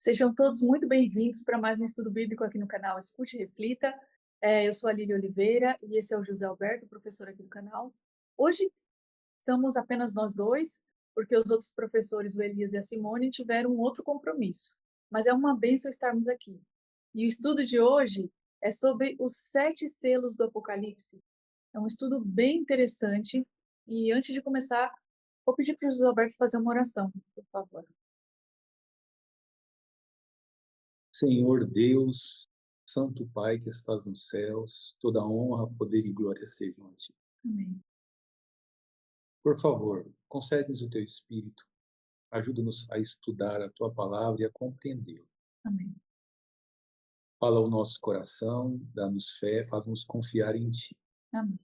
Sejam todos muito bem-vindos para mais um estudo bíblico aqui no canal Escute e Reflita. Eu sou a Lília Oliveira e esse é o José Alberto, professor aqui do canal. Hoje estamos apenas nós dois, porque os outros professores, o Elias e a Simone, tiveram um outro compromisso. Mas é uma bênção estarmos aqui. E o estudo de hoje é sobre os 7 selos do Apocalipse. É um estudo bem interessante. E antes de começar, vou pedir para o José Alberto fazer uma oração, por favor. Senhor Deus, Santo Pai que estás nos céus, toda honra, poder e glória sejam a ti. Amém. Por favor, concede-nos o teu Espírito, ajuda-nos a estudar a tua palavra e a compreendê-la. Amém. Fala ao nosso coração, dá-nos fé, faz-nos confiar em ti. Amém.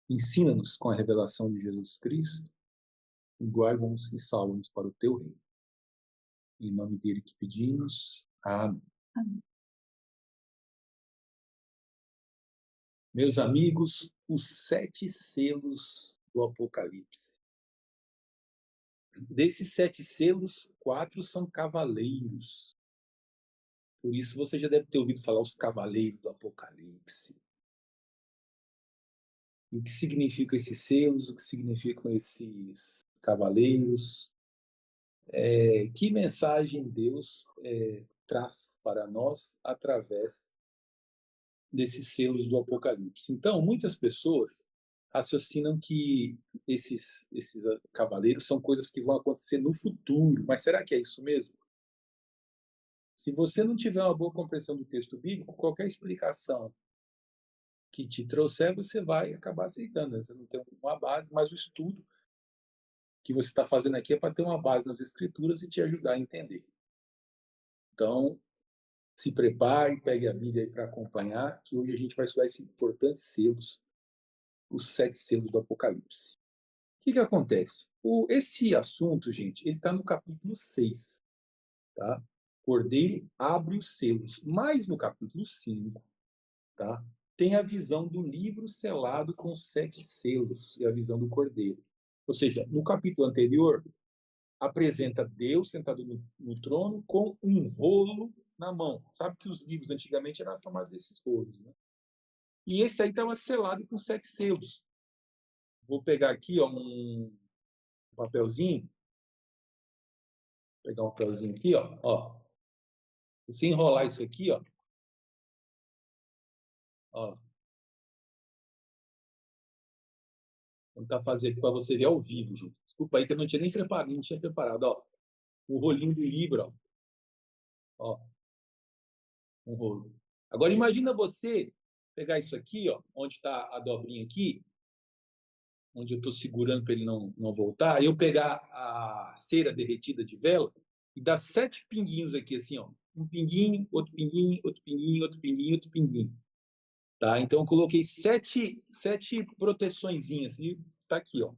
Ensina-nos com a revelação de Jesus Cristo e guarda-nos e salva-nos para o teu reino. Em nome dele que pedimos. Amém. Amém. Meus amigos, os 7 selos do Apocalipse. Desses 7 selos, 4 são cavaleiros. Por isso você já deve ter ouvido falar os cavaleiros do Apocalipse. O que significam esses selos? O que significam esses cavaleiros? Que mensagem Deus traz para nós através desses selos do Apocalipse? Então, muitas pessoas raciocinam que esses cavaleiros são coisas que vão acontecer no futuro. Mas será que é isso mesmo? Se você não tiver uma boa compreensão do texto bíblico, qualquer explicação que te trouxer, você vai acabar aceitando, né? Você não tem uma base, mas o estudo que você está fazendo aqui é para ter uma base nas escrituras e te ajudar a entender. Então, se prepare, pegue a Bíblia aí para acompanhar, que hoje a gente vai estudar esses importantes selos, os 7 selos do Apocalipse. O que acontece? Esse assunto, gente, ele está no capítulo 6, tá? Cordeiro abre os selos. Mas no capítulo 5, tá? Tem a visão do livro selado com 7 selos e a visão do Cordeiro. Ou seja, no capítulo anterior, apresenta Deus sentado no trono com um rolo na mão. Sabe que os livros antigamente eram formados desses rolos, né? E esse aí estava selado com 7 selos. Vou pegar aqui ó, um papelzinho. Vou pegar um papelzinho aqui, ó. Se enrolar isso aqui, ó. Vou tentar fazer aqui para você ver ao vivo, gente. Desculpa aí que eu não tinha nem preparado, não tinha preparado, ó. O rolinho do livro, ó. Um rolo. Agora imagina você pegar isso aqui, ó, onde está a dobrinha aqui, onde eu estou segurando para ele não voltar, e eu pegar a cera derretida de vela e dar 7 pinguinhos aqui, assim, ó. Um pinguinho, outro pinguinho, outro pinguinho, outro pinguinho, outro pinguinho. Tá? Então eu coloquei 7 proteçõezinhas e tá aqui, ó.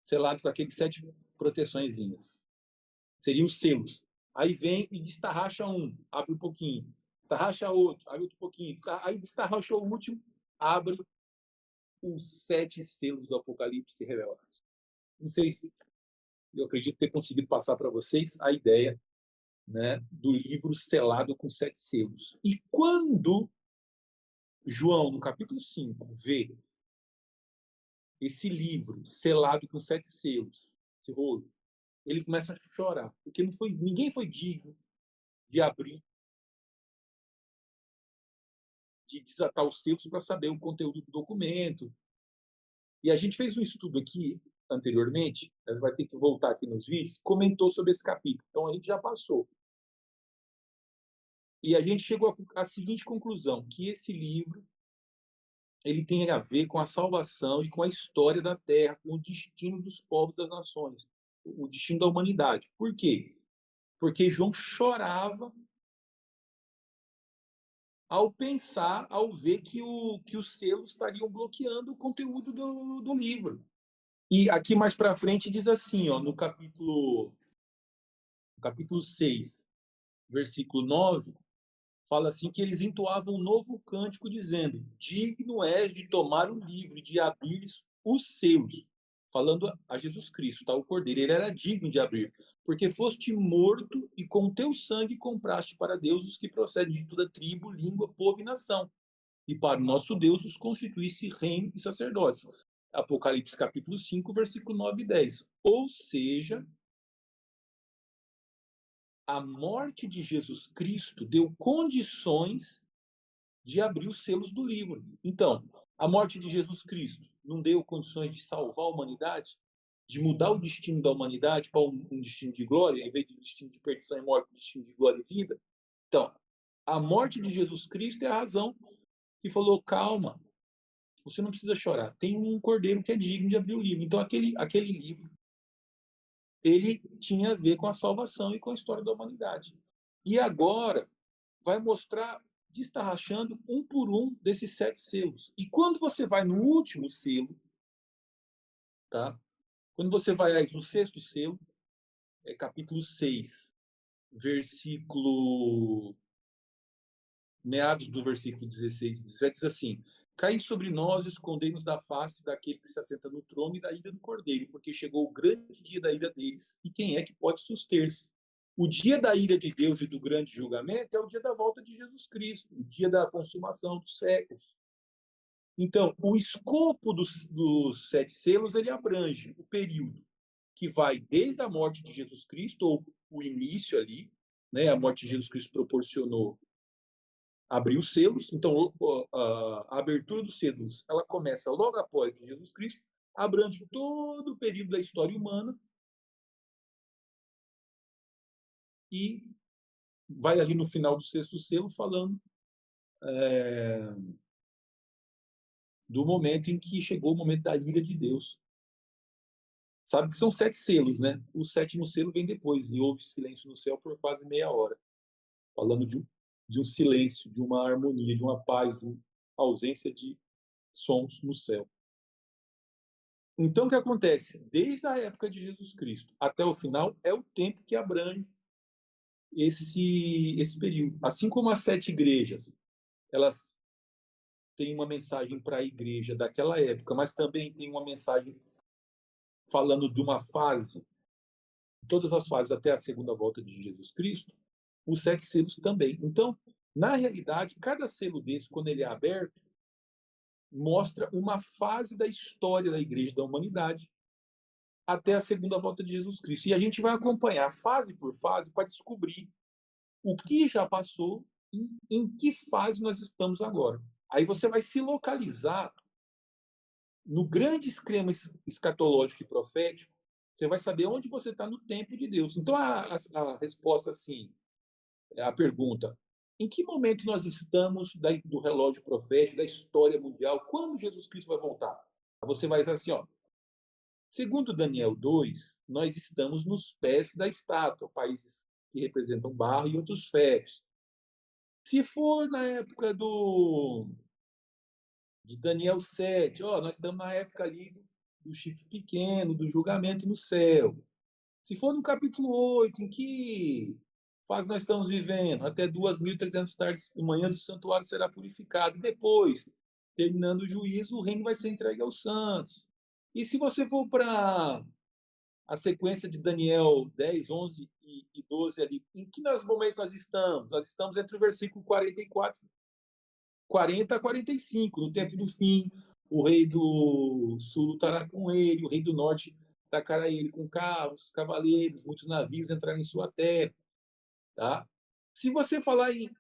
Selado com aqueles 7 proteçõezinhas. Seriam os selos. Aí vem e destarracha um, abre um pouquinho. Destarracha outro, abre outro pouquinho. Aí destarracha o último, abre os 7 selos do Apocalipse revelados. Não sei se eu acredito ter conseguido passar para vocês a ideia, né, do livro selado com 7 selos. E quando João, no capítulo 5, vê esse livro selado com 7 selos, esse rolo, ele começa a chorar, porque ninguém foi digno de abrir, de desatar os selos para saber o conteúdo do documento. E a gente fez um estudo aqui anteriormente, vai ter que voltar aqui nos vídeos, comentou sobre esse capítulo. Então a gente já passou. E a gente chegou à seguinte conclusão, que esse livro ele tem a ver com a salvação e com a história da Terra, com o destino dos povos das nações, o destino da humanidade. Por quê? Porque João chorava ao pensar, ao ver que os selos estariam bloqueando o conteúdo do livro. E aqui mais para frente diz assim, ó, no capítulo 6, versículo 9, fala assim que eles entoavam um novo cântico dizendo: digno és de tomar o livro e de abrir os selos, falando a Jesus Cristo, tá? O Cordeiro, ele era digno de abrir, porque foste morto e com teu sangue compraste para Deus os que procedem de toda tribo, língua, povo e nação. E para o nosso Deus os constituísse reino e sacerdotes. Apocalipse capítulo 5, versículo 9 e 10. Ou seja, a morte de Jesus Cristo deu condições de abrir os selos do livro. Então, a morte de Jesus Cristo não deu condições de salvar a humanidade, de mudar o destino da humanidade para um destino de glória, em vez de um destino de perdição e morte, um destino de glória e vida? Então, a morte de Jesus Cristo é a razão que falou: calma, você não precisa chorar. Tem um cordeiro que é digno de abrir o livro. Então, aquele livro, ele tinha a ver com a salvação e com a história da humanidade. E agora vai mostrar, destarrachando um por um desses 7 selos. E quando você vai no último selo, tá? Quando você vai no sexto selo, capítulo 6, versículo meados do versículo 16 e 17, diz assim: Caí sobre nós, escondei-nos da face daquele que se assenta no trono e da ira do cordeiro, porque chegou o grande dia da ira deles, e quem é que pode suster-se? O dia da ira de Deus e do grande julgamento é o dia da volta de Jesus Cristo, o dia da consumação dos séculos. Então, o escopo dos 7 selos, ele abrange o período que vai desde a morte de Jesus Cristo, ou o início ali, né? A morte de Jesus Cristo proporcionou abrir os selos. Então, a abertura dos selos, ela começa logo após de Jesus Cristo, abrange todo o período da história humana e vai ali no final do sexto selo falando do momento em que chegou o momento da ira de Deus. Sabe que são 7 selos, né? O sétimo selo vem depois, e houve silêncio no céu por quase meia hora, falando de um silêncio, de uma harmonia, de uma paz, de uma ausência de sons no céu. Então, o que acontece? Desde a época de Jesus Cristo até o final, é o tempo que abrange esse período. Assim como as 7 igrejas, elas têm uma mensagem para a igreja daquela época, mas também tem uma mensagem falando de uma fase, todas as fases até a segunda volta de Jesus Cristo, os 7 selos também. Então, na realidade, cada selo desse, quando ele é aberto, mostra uma fase da história da igreja, da humanidade, até a segunda volta de Jesus Cristo. E a gente vai acompanhar fase por fase para descobrir o que já passou e em que fase nós estamos agora. Aí você vai se localizar no grande esquema escatológico e profético, você vai saber onde você está no tempo de Deus. Então, a resposta, assim, a pergunta: em que momento nós estamos do relógio profético, da história mundial? Quando Jesus Cristo vai voltar? Você vai dizer assim, ó, segundo Daniel 2, nós estamos nos pés da estátua, países que representam barro e outros ferros. Se for na época de Daniel 7, ó, nós estamos na época ali do chifre pequeno, do julgamento no céu. Se for no capítulo 8, em que fase nós estamos vivendo? Até 2.300 tardes e manhãs o santuário será purificado. E depois, terminando o juízo, o reino vai ser entregue aos santos. E se você for para a sequência de Daniel 10, 11 e 12 ali, em que momentos nós estamos? Nós estamos entre o versículo 44, 40 a 45, no tempo do fim. O rei do sul estará com ele, o rei do norte atacará ele com carros, cavaleiros, muitos navios entrarão em sua terra. Tá? Se você falar em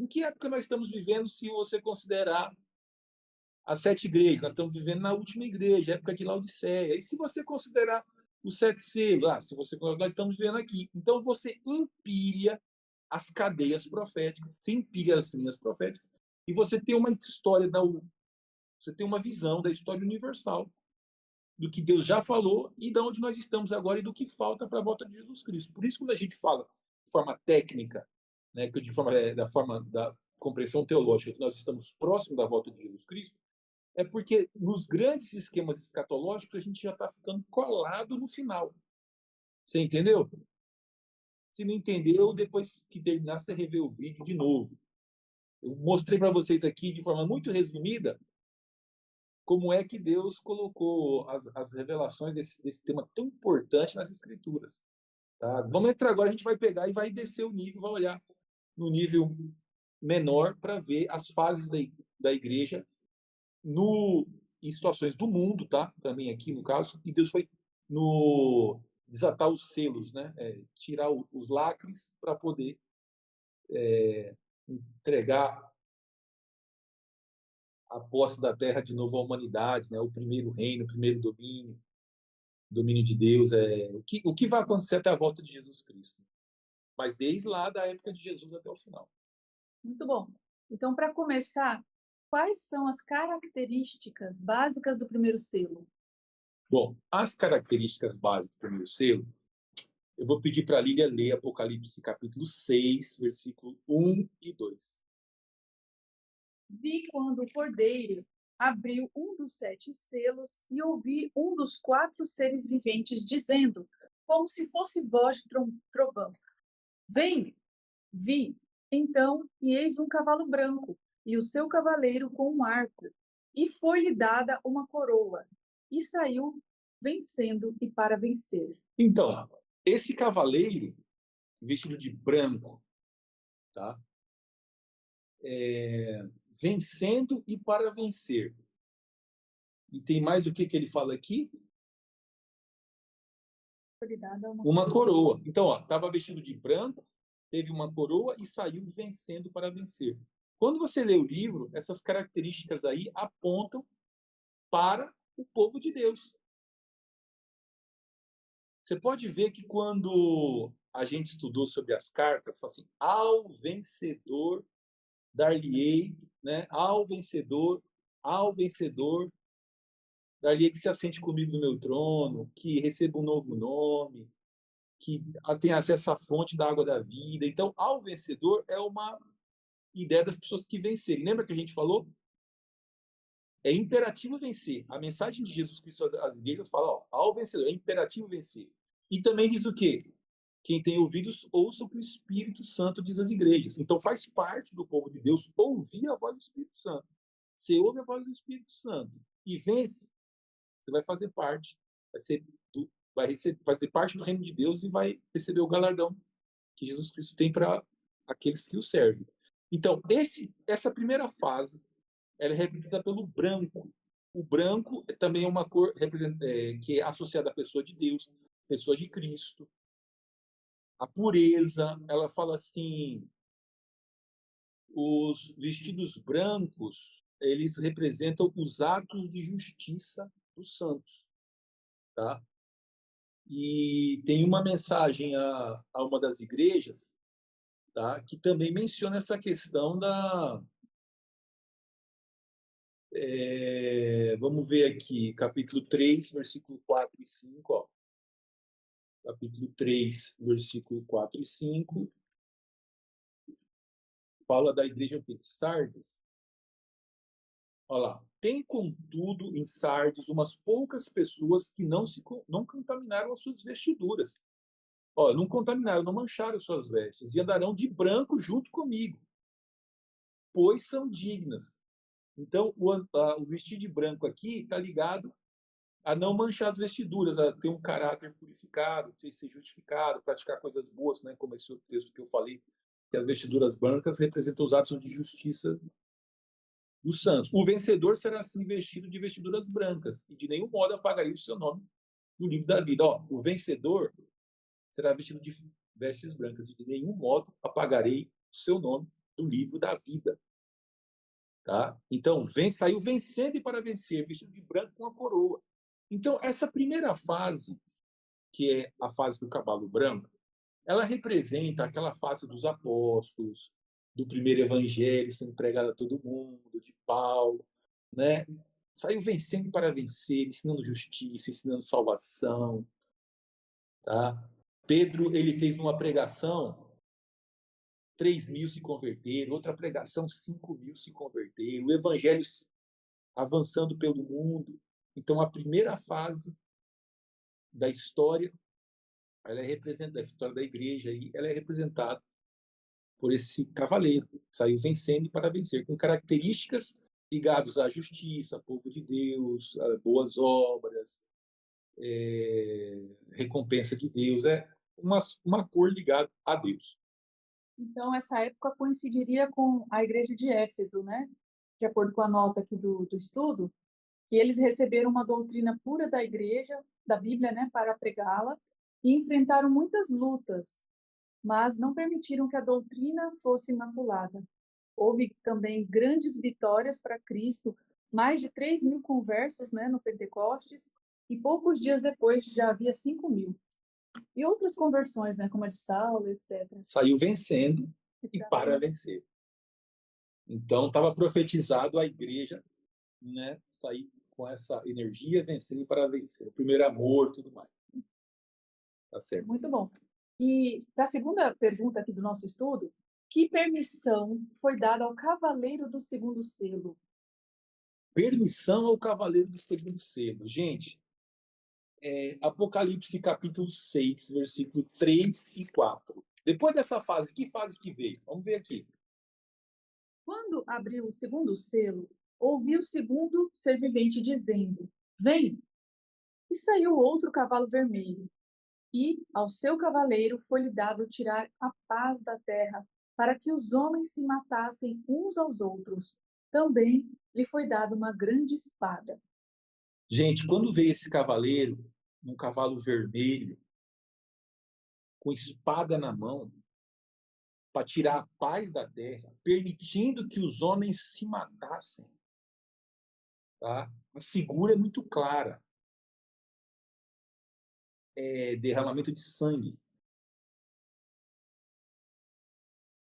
que época nós estamos vivendo, se você considerar as 7 igrejas, nós estamos vivendo na última igreja, época de Laodiceia. E se você considerar os 7 selos, nós estamos vivendo aqui. Então você empilha as cadeias proféticas, você empilha as linhas proféticas, e você tem uma história, você tem uma visão da história universal, do que Deus já falou e de onde nós estamos agora e do que falta para a volta de Jesus Cristo. Por isso, quando a gente fala de forma técnica, né, da forma da compreensão teológica, que nós estamos próximos da volta de Jesus Cristo, é porque nos grandes esquemas escatológicos a gente já está ficando colado no final. Você entendeu? Se não entendeu, depois que terminar, você revê o vídeo de novo. Eu mostrei para vocês aqui, de forma muito resumida, como é que Deus colocou as revelações desse tema tão importante nas Escrituras. Tá? Vamos entrar agora, a gente vai pegar e vai descer o nível, vai olhar no nível menor para ver as fases da igreja no, em situações do mundo, tá? Também aqui no caso, e Deus foi no desatar os selos, né? Tirar os lacres para poder entregar a posse da terra de novo à humanidade, né? O primeiro reino, o primeiro domínio de Deus. O que vai acontecer até a volta de Jesus Cristo. Mas desde lá da época de Jesus até o final. Muito bom. Então, para começar, quais são as características básicas do primeiro selo? Bom, as características básicas do primeiro selo, eu vou pedir para a Lília ler Apocalipse capítulo 6, versículo 1 e 2. Vi quando o cordeiro abriu um dos 7 selos e ouvi um dos 4 seres viventes dizendo, como se fosse voz de trovão: Vem! Vi, então, e eis um cavalo branco, e o seu cavaleiro com um arco, e foi-lhe dada uma coroa, e saiu vencendo e para vencer. Então, esse cavaleiro, vestido de branco, tá? Vencendo e para vencer. E tem mais o que ele fala aqui? Foi-lhe dada Uma coroa. Então, estava vestido de branco, teve uma coroa e saiu vencendo para vencer. Quando você lê o livro, essas características aí apontam para o povo de Deus. Você pode ver que quando a gente estudou sobre as cartas, fala assim, ao vencedor dar-lhe-ei, né? Ao vencedor dar-lhe-ei que se assente comigo no meu trono, que receba um novo nome, que tenha acesso à fonte da água da vida. Então, ao vencedor é uma ideia das pessoas que vencerem. Lembra que a gente falou? É imperativo vencer. A mensagem de Jesus Cristo às igrejas fala, ó, ao vencedor, é imperativo vencer. E também diz o quê? Quem tem ouvidos, ouça o que o Espírito Santo diz às igrejas. Então faz parte do povo de Deus ouvir a voz do Espírito Santo. Você ouve a voz do Espírito Santo e vence, você vai fazer parte, vai fazer parte do reino de Deus e vai receber o galardão que Jesus Cristo tem para aqueles que o servem. Então, essa primeira fase, ela é representada pelo branco. O branco também é uma cor que é associada à pessoa de Deus, pessoa de Cristo. A pureza, ela fala assim, os vestidos brancos, eles representam os atos de justiça dos santos, tá? E tem uma mensagem a uma das igrejas, tá? Que também menciona essa questão vamos ver aqui, capítulo 3, versículo 4 e 5, ó. Capítulo 3, versículo 4 e 5, fala da igreja de Sardes. Olha lá. Tem, contudo, em Sardes umas poucas pessoas que não contaminaram as suas vestiduras. Ó, não contaminaram, não mancharam suas vestes, e andarão de branco junto comigo, pois são dignas. Então, o vestir de branco aqui está ligado a não manchar as vestiduras, a ter um caráter purificado, ser justificado, praticar coisas boas, né? Como esse outro texto que eu falei, que as vestiduras brancas representam os atos de justiça dos santos. O vencedor será assim vestido de vestiduras brancas, e de nenhum modo apagaria o seu nome no livro da vida. Ó, o vencedor será vestido de vestes brancas, e de nenhum modo apagarei o seu nome do livro da vida. Tá? Então, saiu vencendo e para vencer, vestido de branco com a coroa. Então, essa primeira fase, que é a fase do cavalo branco, ela representa aquela fase dos apóstolos, do primeiro evangelho sendo pregado a todo mundo, de Paulo, né? Saiu vencendo para vencer, ensinando justiça, ensinando salvação, tá? Pedro, ele fez uma pregação, 3.000 se converteram, outra pregação, 5.000 se converteram, o evangelho avançando pelo mundo. Então, a primeira fase da história, ela é representada, a história da igreja, aí, ela é representada por esse cavaleiro, que saiu vencendo e para vencer, com características ligados à justiça, povo de Deus, a boas obras, recompensa de Deus, é uma cor ligada a Deus. Então, essa época coincidiria com a igreja de Éfeso, né? De acordo com a nota aqui do estudo, que eles receberam uma doutrina pura da igreja, da Bíblia, né, para pregá-la, e enfrentaram muitas lutas, mas não permitiram que a doutrina fosse imaculada. Houve também grandes vitórias para Cristo, mais de 3.000 conversos, né, no Pentecostes, e poucos dias depois já havia 5.000. E outras conversões, né, como a de Saulo, etc. Saiu vencendo e para vencer. Então, estava profetizado a igreja, né, sair com essa energia, vencendo para vencer. O primeiro amor, tudo mais. Tá certo. Muito bom. E para a segunda pergunta aqui do nosso estudo, que permissão foi dada ao cavaleiro do segundo selo? Permissão ao cavaleiro do segundo selo. Gente, Apocalipse capítulo 6, versículo 3 e 4. Depois dessa fase, que fase que veio? Vamos ver aqui. Quando abriu o segundo selo, ouvi o segundo ser vivente dizendo: Vem! E saiu outro cavalo vermelho, e ao seu cavaleiro foi-lhe dado tirar a paz da terra, para que os homens se matassem uns aos outros. Também lhe foi dada uma grande espada. Gente, quando veio esse cavaleiro, um cavalo vermelho, com espada na mão, para tirar a paz da terra, permitindo que os homens se matassem, tá? A figura é muito clara. É derramamento de sangue.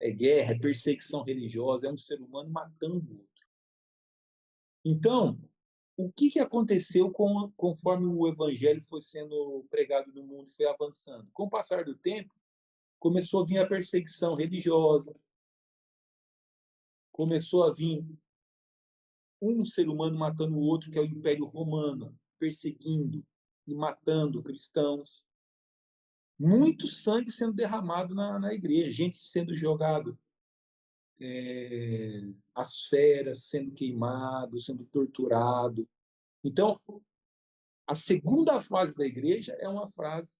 É guerra, é perseguição religiosa, é um ser humano matando o outro. Então, o que aconteceu conforme o evangelho foi sendo pregado no mundo e foi avançando? Com o passar do tempo, começou a vir a perseguição religiosa, começou a vir um ser humano matando o outro, que é o Império Romano, perseguindo e matando cristãos. Muito sangue sendo derramado na igreja, gente sendo jogado, as feras sendo queimado, sendo torturado. Então, a segunda fase da igreja é uma fase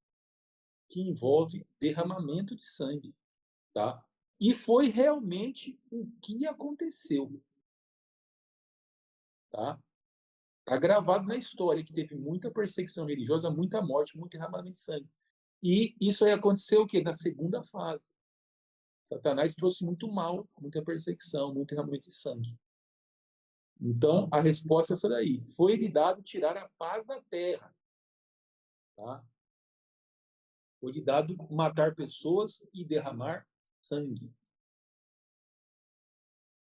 que envolve derramamento de sangue, tá? E foi realmente o que aconteceu, tá? Está gravado na história que teve muita perseguição religiosa, muita morte, muito derramamento de sangue. E isso aí aconteceu o quê? Na segunda fase. Satanás trouxe muito mal, muita perseguição, muito derramamento de sangue. Então, a resposta é essa daí. Foi-lhe dado tirar a paz da terra. Tá? Foi-lhe dado matar pessoas e derramar sangue.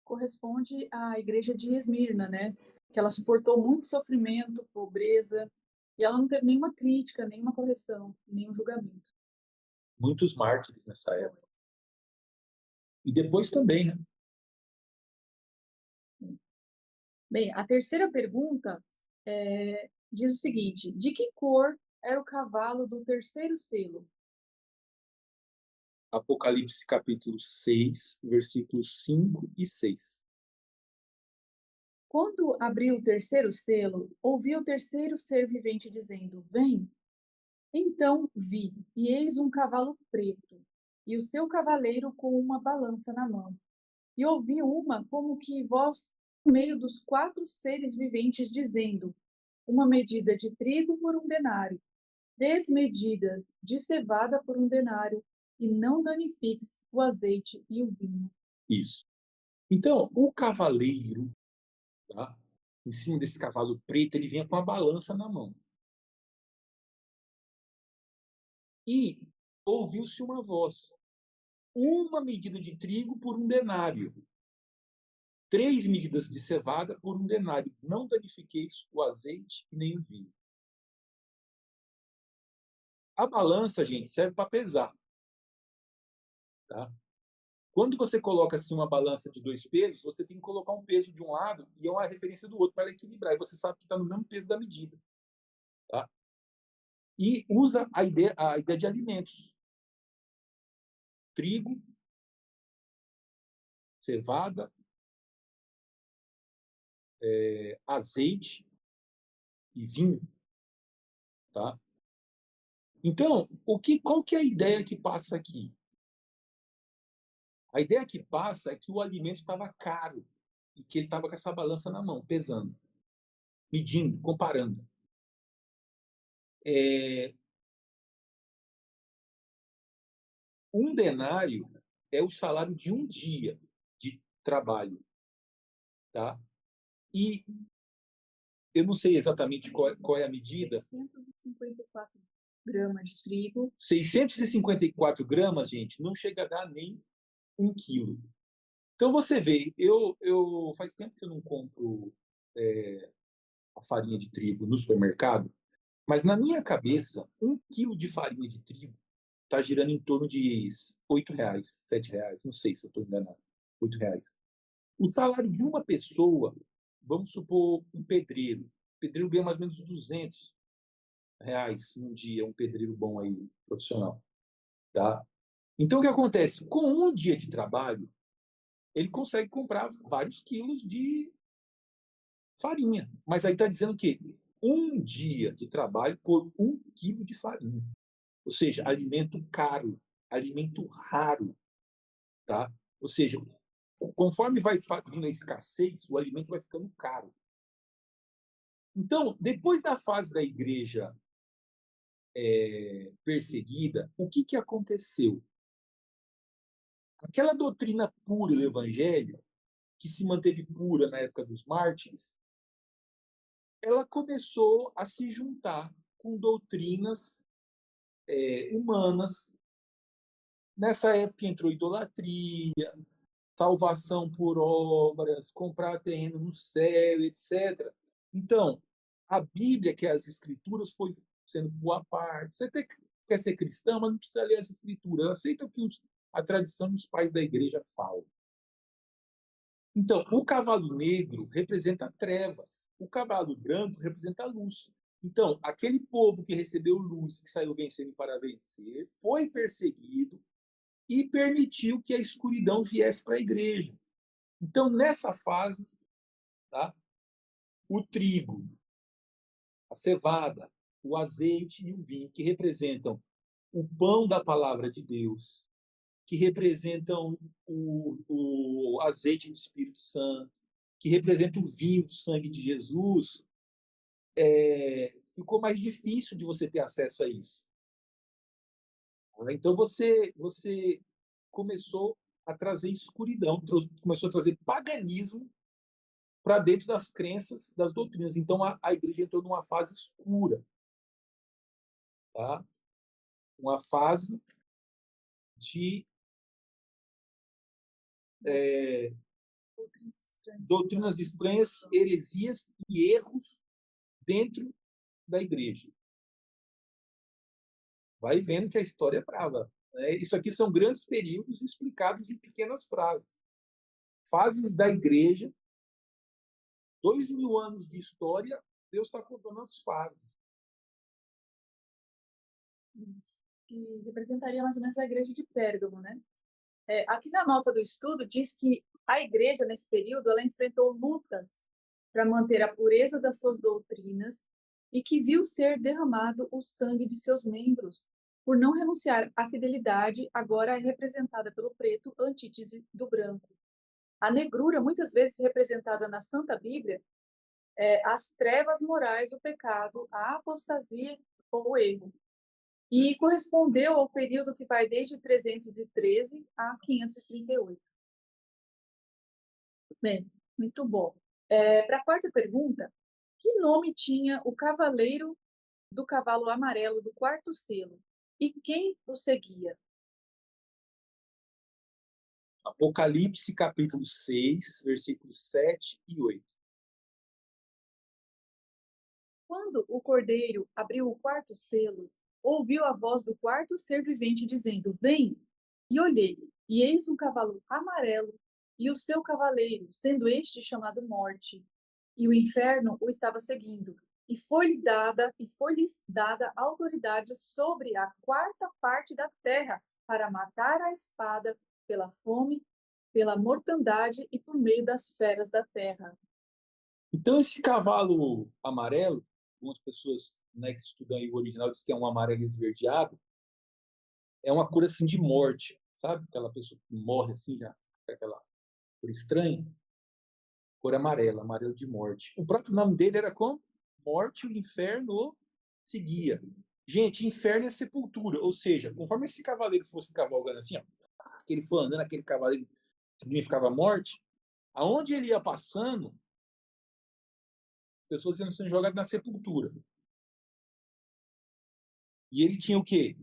Corresponde à igreja de Esmirna, né? Que ela suportou muito sofrimento, pobreza, e ela não teve nenhuma crítica, nenhuma correção, nenhum julgamento. Muitos mártires nessa época. E depois também, né? Bem, a terceira pergunta diz o seguinte: de que cor era o cavalo do terceiro selo? Apocalipse capítulo 6, versículos 5 e 6. Quando abriu o terceiro selo, ouvi o terceiro ser vivente dizendo: Vem. Então vi, e eis um cavalo preto, e o seu cavaleiro com uma balança na mão. E ouvi uma como que voz no meio dos quatro seres viventes dizendo: uma medida de trigo por um denário, 3 medidas de cevada por um denário, e não danifiques o azeite e o vinho. Isso. Então, o cavaleiro, tá? Em cima desse cavalo preto, ele vinha com a balança na mão. E ouviu-se uma voz. Uma medida de trigo por um denário. 3 medidas de cevada por um denário. Não danifiqueis o azeite e nem o vinho. A balança, gente, serve para pesar. Tá? Quando você coloca assim uma balança de 2 pesos, você tem que colocar um peso de um lado e uma referência do outro para equilibrar. E você sabe que está no mesmo peso da medida. Tá? E usa a ideia de alimentos. Trigo, cevada, azeite e vinho, tá? Então, qual que é a ideia que passa aqui? A ideia que passa é que o alimento estava caro e que ele estava com essa balança na mão, pesando, medindo, comparando. É, um denário é o salário de um dia de trabalho, tá? E eu não sei exatamente qual é a medida. 654 gramas de trigo. 654 gramas, gente, não chega a dar nem 1 quilo. Então você vê, eu faz tempo que eu não compro a farinha de trigo no supermercado, mas na minha cabeça, 1 quilo de farinha de trigo está girando em torno de R$ 8, R$ 7, não sei se eu estou enganado, R$ 8. O salário de uma pessoa, vamos supor um pedreiro, o pedreiro ganha mais ou menos R$ 200 num dia, um pedreiro bom aí, profissional, tá? Então o que acontece? Com um dia de trabalho, ele consegue comprar vários quilos de farinha. Mas aí está dizendo que um dia de trabalho por 1 quilo de farinha. Ou seja, alimento caro, alimento raro. Tá? Ou seja, conforme vai vindo a escassez, o alimento vai ficando caro. Então, depois da fase da igreja perseguida, o que aconteceu? Aquela doutrina pura do evangelho, que se manteve pura na época dos mártires, ela começou a se juntar com doutrinas humanas. Nessa época entrou idolatria, salvação por obras, comprar terreno no céu, etc. Então, a Bíblia, que é as Escrituras, foi sendo boa parte. Você quer ser cristão, mas não precisa ler as Escrituras. Aceita o que a tradição dos pais da igreja fala. Então, o cavalo negro representa trevas, o cavalo branco representa luz. Então, aquele povo que recebeu luz, que saiu vencendo para vencer, foi perseguido e permitiu que a escuridão viesse para a igreja. Então, nessa fase, tá, o trigo, a cevada, o azeite e o vinho, que representam o pão da palavra de Deus, que representam o azeite do Espírito Santo, que representa o vinho do sangue de Jesus, ficou mais difícil de você ter acesso a isso. Então você começou a trazer escuridão, começou a trazer paganismo para dentro das crenças, das doutrinas. Então a igreja entrou numa fase escura, tá? Uma fase de doutrinas estranhas, heresias e erros dentro da igreja. Vai vendo que a história é brava. Né? Isso aqui são grandes períodos explicados em pequenas frases. Fases da igreja, 2000 anos de história, Deus está contando as fases. Isso. Que representaria mais ou menos a igreja de Pérgamo, né? Aqui na nota do estudo diz que a igreja, nesse período, ela enfrentou lutas para manter a pureza das suas doutrinas e que viu ser derramado o sangue de seus membros por não renunciar à fidelidade, agora representada pelo preto, antítese do branco. A negrura, muitas vezes representada na Santa Bíblia, as trevas morais, o pecado, a apostasia ou o erro. E correspondeu ao período que vai desde 313 a 538. Bem, muito bom. Para a quarta pergunta, que nome tinha o cavaleiro do cavalo amarelo do quarto selo? E quem o seguia? Apocalipse, capítulo 6, versículos 7 e 8. Quando o cordeiro abriu o quarto selo, ouviu a voz do quarto ser vivente dizendo: Vem! E olhei, e eis um cavalo amarelo, e o seu cavaleiro, sendo este chamado Morte. E o inferno o estava seguindo. E foi-lhes dada autoridade sobre a quarta parte da terra para matar a espada, pela fome, pela mortandade e por meio das feras da terra. Então, esse cavalo amarelo, algumas pessoas, né, que estudam aí o original dizem que é um amarelo esverdeado, é uma cor assim de morte, sabe? Aquela pessoa que morre assim, já, com aquela cor estranha, cor amarela, amarelo de morte. O próprio nome dele era como? Morte, o inferno o seguia. Gente, inferno é sepultura, ou seja, conforme esse cavaleiro fosse cavalgando assim, ó, que ele foi andando, aquele cavaleiro significava morte, aonde ele ia passando, as pessoas iam sendo jogadas na sepultura. E ele tinha o quê?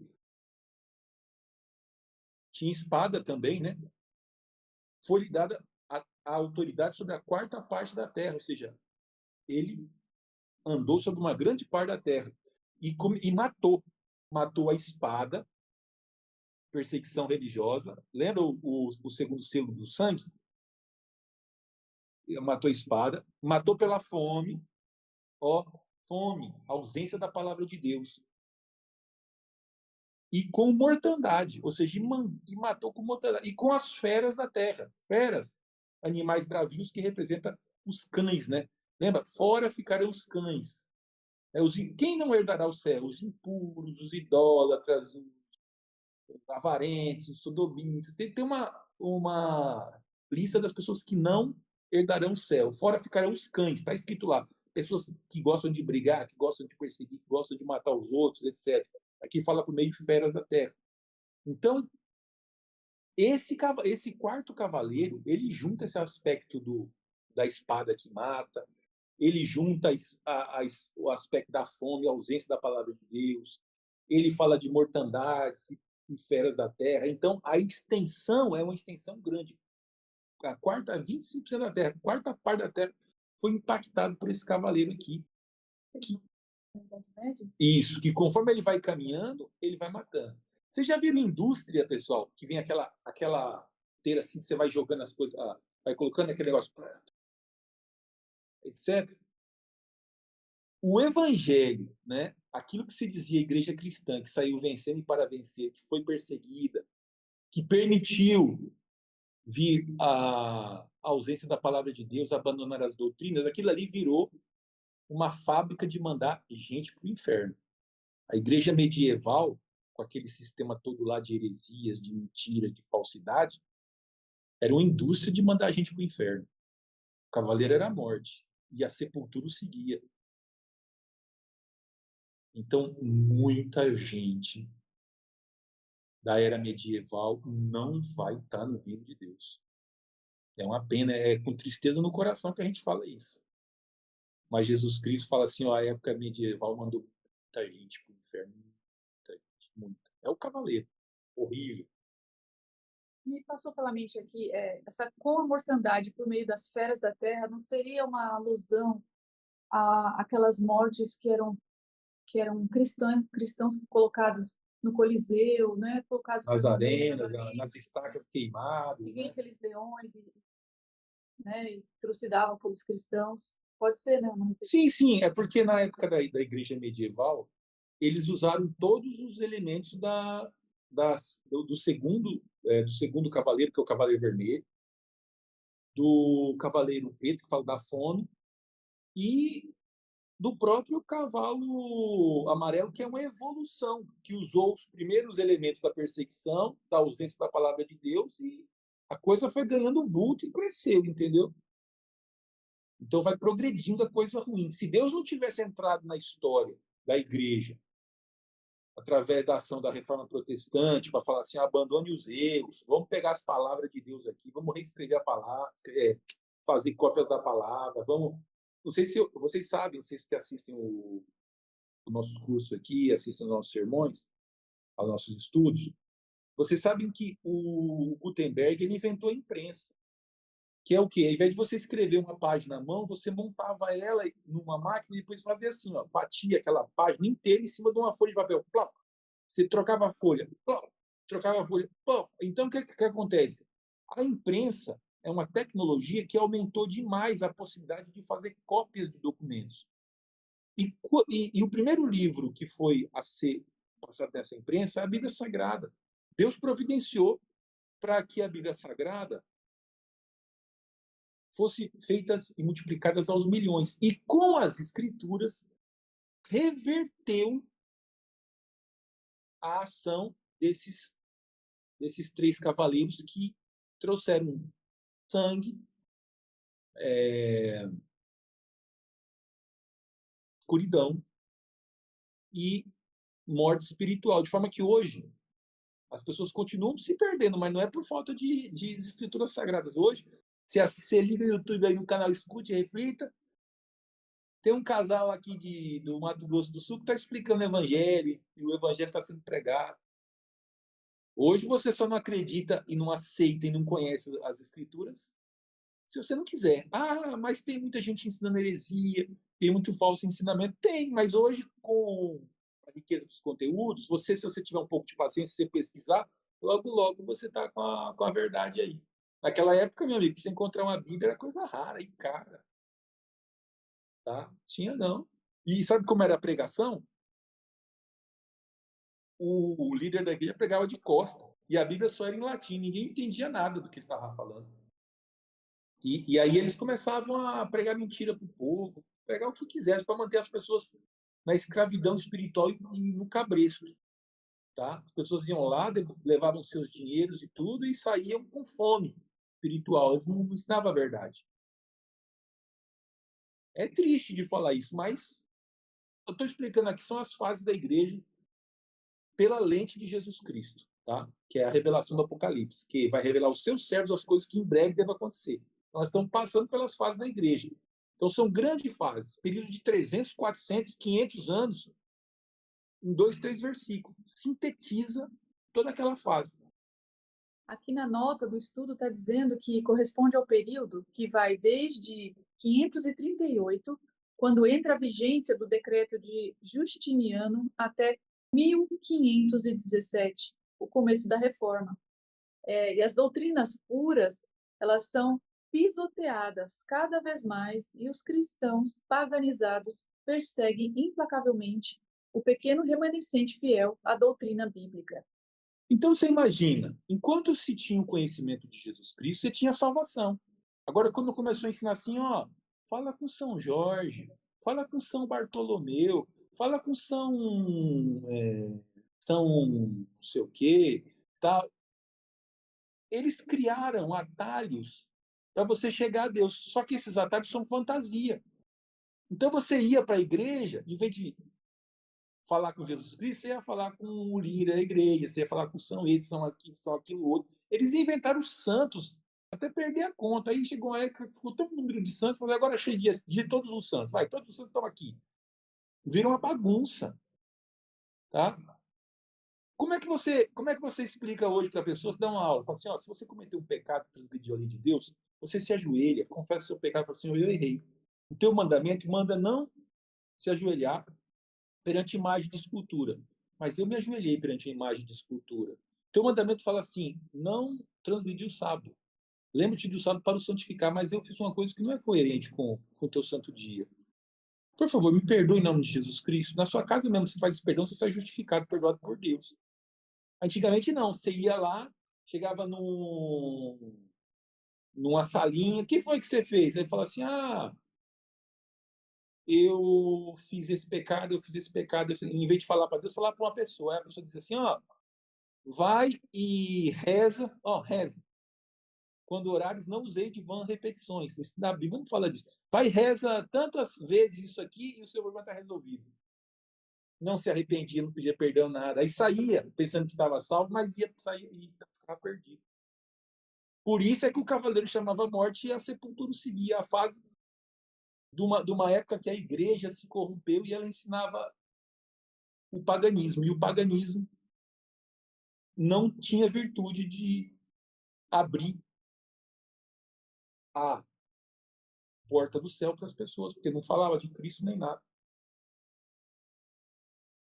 Tinha espada também, né? Foi-lhe dada a autoridade sobre a quarta parte da terra, ou seja, ele andou sobre uma grande parte da terra e matou a espada, perseguição religiosa. Lembra o segundo selo do sangue? Matou a espada, matou pela fome, ó, fome, ausência da palavra de Deus. E com mortandade, ou seja, e matou com mortandade. E com as feras da terra. Feras, animais bravios que representam os cães, né? Lembra? Fora ficarão os cães. Quem não herdará o céu? Os impuros, os idólatras, os avarentos, os sodomitas. Tem uma lista das pessoas que não herdarão o céu. Fora ficarão os cães, está escrito lá. Pessoas que gostam de brigar, que gostam de perseguir, que gostam de matar os outros, etc. Aqui fala por meio de feras da terra. Então, esse quarto cavaleiro, ele junta esse aspecto da espada que mata, ele junta o aspecto da fome, a ausência da palavra de Deus, ele fala de mortandades e feras da terra. Então, a extensão é uma extensão grande. A quarta, 25% da terra, a quarta parte da terra foi impactado por esse cavaleiro aqui. Que, isso, que conforme ele vai caminhando, ele vai matando. Vocês já viram indústria, pessoal, que vem aquela esteira assim, que você vai jogando as coisas, vai colocando aquele negócio, etc. O evangelho, né, aquilo que se dizia igreja cristã, que saiu vencendo e para vencer, que foi perseguida, que permitiu vir a ausência da palavra de Deus, abandonar as doutrinas, aquilo ali virou uma fábrica de mandar gente para o inferno. A igreja medieval, com aquele sistema todo lá de heresias, de mentiras, de falsidade, era uma indústria de mandar a gente para o inferno. O cavaleiro era a morte e a sepultura o seguia. Então, muita gente da era medieval não vai estar no reino de Deus. É uma pena, é com tristeza no coração que a gente fala isso. Mas Jesus Cristo fala assim, ó, a época medieval mandou muita gente para o inferno, muita gente, muita. É o cavaleiro, horrível. Me passou pela mente aqui, essa com a mortandade por meio das feras da terra, não seria uma alusão a aquelas mortes que eram cristãos colocados no Coliseu, né, colocados Nas para morrer arenas, nas estacas queimadas, que vinha né? aqueles leões e trucidavam aqueles cristãos. Pode ser, né? Sim, sim, é porque na época da igreja medieval, eles usaram todos os elementos do segundo cavaleiro, que é o cavaleiro vermelho, do cavaleiro preto, que fala da fome, e do próprio cavalo amarelo, que é uma evolução, que usou os primeiros elementos da perseguição, da ausência da palavra de Deus, e a coisa foi ganhando vulto e cresceu, entendeu? Então vai progredindo a coisa ruim. Se Deus não tivesse entrado na história da igreja, através da ação da reforma protestante, para falar assim, abandone os erros, vamos pegar as palavras de Deus aqui, vamos reescrever a palavra, fazer cópias da palavra, vamos... Não sei se vocês sabem, vocês que assistem o nosso curso aqui, assistem os nossos sermões, aos nossos estudos, vocês sabem que o Gutenberg ele inventou a imprensa, que é o quê? Ao invés de você escrever uma página à mão, você montava ela numa máquina e depois fazia assim, ó, batia aquela página inteira em cima de uma folha de papel. Plá, você trocava a folha, plá, trocava a folha. Plá. Então, o que acontece? A imprensa é uma tecnologia que aumentou demais a possibilidade de fazer cópias de documentos. E o primeiro livro que foi a ser passado nessa imprensa é a Bíblia Sagrada. Deus providenciou para que a Bíblia Sagrada fossem feitas e multiplicadas aos milhões. E com as escrituras, reverteu a ação desses três cavaleiros que trouxeram sangue, escuridão e morte espiritual. De forma que hoje as pessoas continuam se perdendo, mas não é por falta de escrituras sagradas. Hoje, se você liga no YouTube aí no canal Escute e Reflita, tem um casal aqui do Mato Grosso do Sul que está explicando o evangelho, e o evangelho está sendo pregado. Hoje você só não acredita e não aceita e não conhece as escrituras se você não quiser. Ah, mas tem muita gente ensinando heresia, tem muito falso ensinamento. Tem, mas hoje, com a riqueza dos conteúdos, se você tiver um pouco de paciência, você pesquisar, logo, logo você está com a verdade aí. Naquela época, meu amigo, você encontrar uma Bíblia era coisa rara e cara. Tá? Tinha não. E sabe como era a pregação? O líder da igreja pregava de costa. E a Bíblia só era em latim, ninguém entendia nada do que ele estava falando. E aí eles começavam a pregar mentira para o povo, pregar o que quisesse para manter as pessoas na escravidão espiritual e no cabresto. Tá? As pessoas iam lá, levavam seus dinheiros e tudo e saíam com fome espiritual. Eles não ensinavam a verdade. É triste de falar isso, mas eu estou explicando aqui, são as fases da igreja pela lente de Jesus Cristo, tá? Que é a revelação do Apocalipse, que vai revelar aos seus servos as coisas que em breve devem acontecer. Nós estamos passando pelas fases da igreja. Então, são grandes fases, período de 300, 400, 500 anos, em 2, 3 versículos. Sintetiza toda aquela fase. Aqui na nota do estudo está dizendo que corresponde ao período que vai desde 538, quando entra a vigência do decreto de Justiniano, até 1517, o começo da Reforma. E as doutrinas puras, elas são pisoteadas cada vez mais e os cristãos paganizados perseguem implacavelmente o pequeno remanescente fiel à doutrina bíblica. Então, você imagina, enquanto se tinha o conhecimento de Jesus Cristo, você tinha salvação. Agora, quando começou a ensinar assim, ó, fala com São Jorge, fala com São Bartolomeu, fala com São não sei o quê, tal. Eles criaram atalhos para você chegar a Deus. Só que esses atalhos são fantasia. Então você ia para a igreja, em vez de falar com Jesus Cristo, você ia falar com o líder da igreja, você ia falar com São esse, São aquilo, São aquilo outro. Eles inventaram os santos até perder a conta. Aí chegou uma época que ficou tanto número de santos, falei, agora achei de todos os santos. Vai, todos os santos estão aqui. Vira uma bagunça. Tá? Como é que você explica hoje para a pessoa, se dá uma aula, fala assim, ó, se você cometeu um pecado, transgrediu a lei de Deus, você se ajoelha, confessa o seu pecado e fala assim, eu errei. O teu mandamento manda não se ajoelhar perante imagem de escultura, mas eu me ajoelhei perante a imagem de escultura. O teu mandamento fala assim, não transgredir o sábado. Lembra-te do sábado para o santificar, mas eu fiz uma coisa que não é coerente com o teu santo dia. Por favor, me perdoe em nome de Jesus Cristo. Na sua casa mesmo, você faz esse perdão, você sai justificado, perdoado por Deus. Antigamente não, você ia lá, chegava numa salinha, o que foi que você fez? Aí fala assim, eu fiz esse pecado, eu fiz esse pecado. Em vez de falar para Deus, falar para uma pessoa. Aí a pessoa diz assim, vai e reza, reza. Quando orares, não usei de vã repetições. Isso na Bíblia não fala disso. Vai e reza tantas vezes isso aqui e o seu problema está resolvido. Não se arrependia, não pedia perdão, nada. Aí saía, pensando que estava salvo, mas ia sair e ficava perdido. Por isso é que o cavaleiro chamava a morte e a sepultura seguia a fase de uma época que a igreja se corrompeu e ela ensinava o paganismo. E o paganismo não tinha virtude de abrir a porta do céu para as pessoas, porque não falava de Cristo nem nada.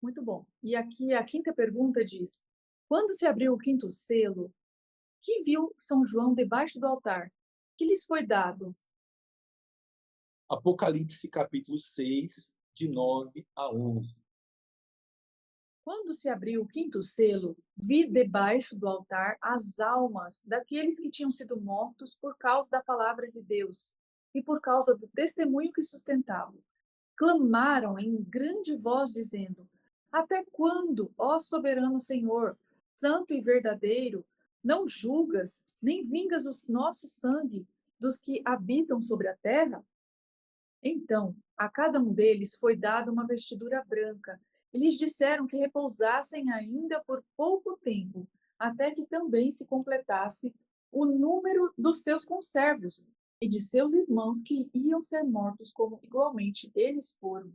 Muito bom. E aqui a quinta pergunta diz: quando se abriu o quinto selo, que viu São João debaixo do altar? Que lhes foi dado? Apocalipse capítulo 6, de 9 a 11. Quando se abriu o quinto selo, vi debaixo do altar as almas daqueles que tinham sido mortos por causa da palavra de Deus e por causa do testemunho que sustentavam. Clamaram em grande voz, dizendo: Até quando, ó soberano Senhor, santo e verdadeiro, não julgas, nem vingas o nosso sangue dos que habitam sobre a terra? Então, a cada um deles foi dada uma vestidura branca, e lhes disseram que repousassem ainda por pouco tempo, até que também se completasse o número dos seus conservos e de seus irmãos que iam ser mortos como igualmente eles foram.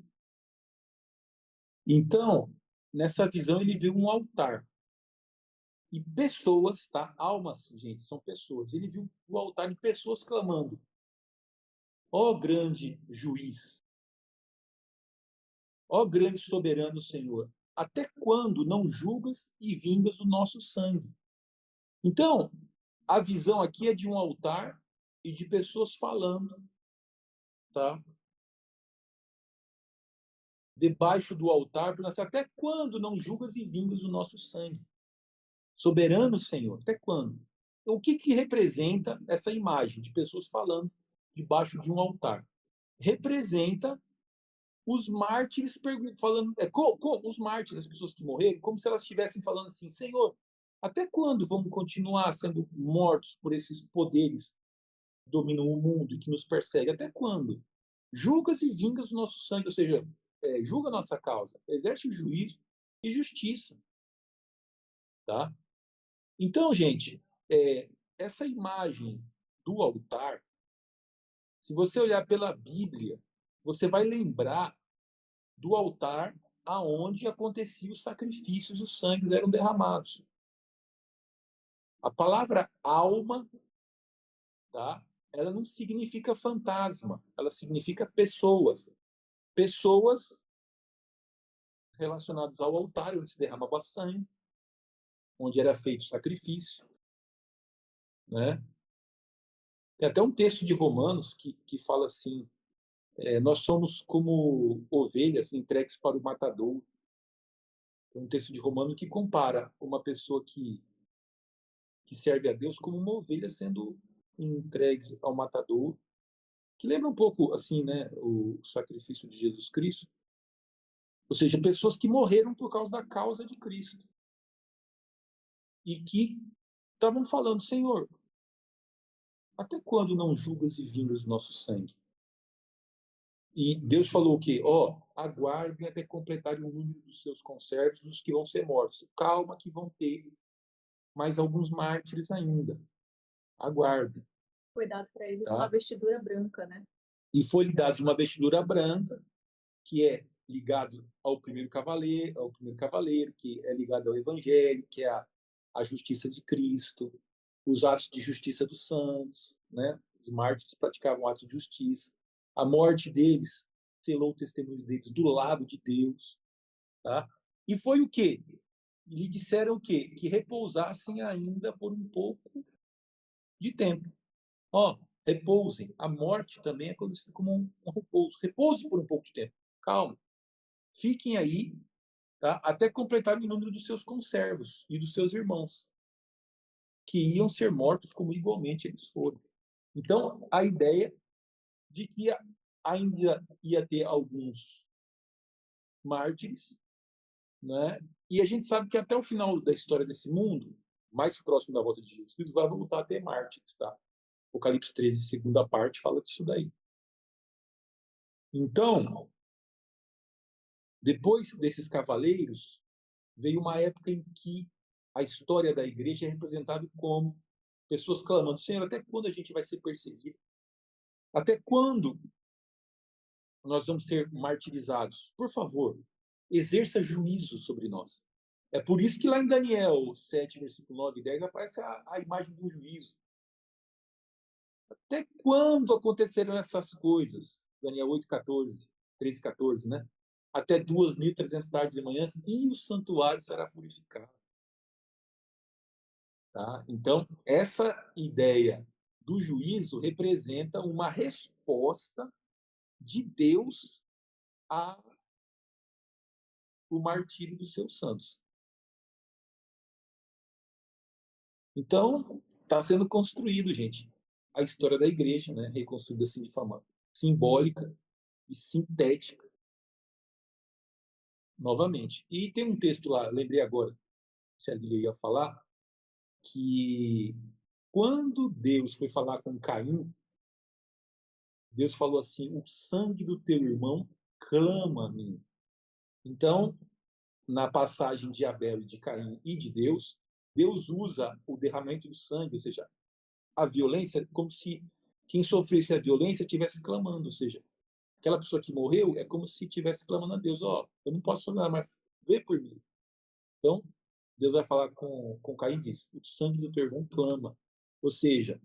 Então, nessa visão, ele viu um altar e pessoas, tá? Almas, gente, são pessoas. Ele viu o altar de pessoas clamando: Ó grande juiz, ó grande soberano Senhor, até quando não julgas e vingas o nosso sangue? Então, a visão aqui é de um altar e de pessoas falando, tá? Debaixo do altar, perguntando assim, até quando não julgas e vingas o nosso sangue? Soberano Senhor, até quando? Então, o que, que representa essa imagem de pessoas falando debaixo de um altar? Representa os mártires falando, os mártires, as pessoas que morreram, como se elas estivessem falando assim, Senhor, até quando vamos continuar sendo mortos por esses poderes que dominam o mundo e que nos perseguem? Até quando? Julgas e vingas o nosso sangue, ou seja, julga a nossa causa, exerce o juízo e justiça, tá? Então, gente, essa imagem do altar, se você olhar pela Bíblia, você vai lembrar do altar aonde aconteciam os sacrifícios, os sangues eram derramados. A palavra alma, tá? Ela não significa fantasma, ela significa pessoas. Pessoas relacionadas ao altar, onde se derramava sangue, onde era feito sacrifício, né? Tem até um texto de Romanos que fala assim, nós somos como ovelhas entregues para o matador. Tem um texto de Romano que compara uma pessoa que serve a Deus como uma ovelha sendo entregue ao matador, que lembra um pouco assim, né, o sacrifício de Jesus Cristo. Ou seja, pessoas que morreram por causa da causa de Cristo e que estavam falando, Senhor, até quando não julgas e vingas o nosso sangue? E Deus falou o quê? Aguardem até completarem o número dos seus conservos, os que vão ser mortos. Calma que vão ter mais alguns mártires ainda. Aguardem, Foi dado para eles uma tá? vestidura branca, né? E foi-lhe dado uma vestidura branca, que é ligado ao primeiro cavaleiro, que é ligado ao evangelho, que é a justiça de Cristo, os atos de justiça dos santos, né? Os mártires praticavam atos de justiça. A morte deles selou o testemunho deles do lado de Deus, tá? E foi o quê? Lhe disseram o quê? Que repousassem ainda por um pouco de tempo. Repousem. A morte também é conhecida como um repouso. Repouse por um pouco de tempo. Calma. Fiquem aí, tá? Até completar o número dos seus conservos e dos seus irmãos, que iam ser mortos como igualmente eles foram. Então, a ideia de que ainda ia ter alguns mártires, né? E a gente sabe que até o final da história desse mundo, mais próximo da volta de Jesus Cristo, vai voltar a ter mártires, tá? Apocalipse 13, segunda parte, fala disso daí. Então, depois desses cavaleiros, veio uma época em que a história da igreja é representada como pessoas clamando, Senhor, até quando a gente vai ser perseguido? Até quando nós vamos ser martirizados? Por favor, exerça juízo sobre nós. É por isso que lá em Daniel 7, versículo 9 e 10, aparece a imagem do juízo. Até quando acontecerão essas coisas? Daniel 8, 14, 13 e 14, né? Até 2.300 tardes e manhãs, e o santuário será purificado. Tá? Então, essa ideia do juízo representa uma resposta de Deus à o martírio dos seus santos. Então, está sendo construído, gente, a história da igreja, né? Reconstruída assim de forma simbólica e sintética, novamente. E tem um texto lá, lembrei agora, se a Lília ia falar, que quando Deus foi falar com Caim, Deus falou assim: o sangue do teu irmão clama a mim. Então, na passagem de Abel e de Caim e de Deus, Deus usa o derramamento do sangue, ou seja, a violência, como se quem sofresse a violência estivesse clamando, ou seja, aquela pessoa que morreu é como se estivesse clamando a Deus: ó, eu não posso fazer nada, mas vê por mim. Então, Deus vai falar com Caim e diz: o sangue do teu irmão clama. Ou seja,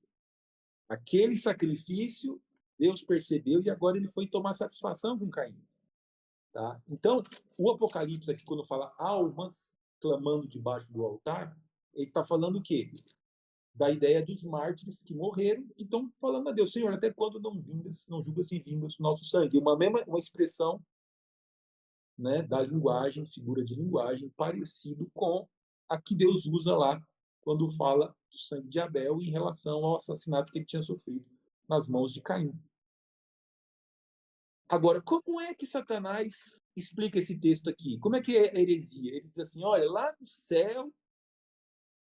aquele sacrifício, Deus percebeu e agora ele foi tomar satisfação com Caim. Tá? Então, o Apocalipse aqui, quando fala almas clamando debaixo do altar, ele está falando o quê? Da ideia dos mártires que morreram e estão falando a Deus: Senhor, até quando não julgas sem vingas o nosso sangue? Uma expressão, né, da linguagem, figura de linguagem, parecido com a que Deus usa lá quando fala do sangue de Abel em relação ao assassinato que ele tinha sofrido nas mãos de Caim. Agora, como é que Satanás explica esse texto aqui? Como é que é a heresia? Ele diz assim: olha, lá no céu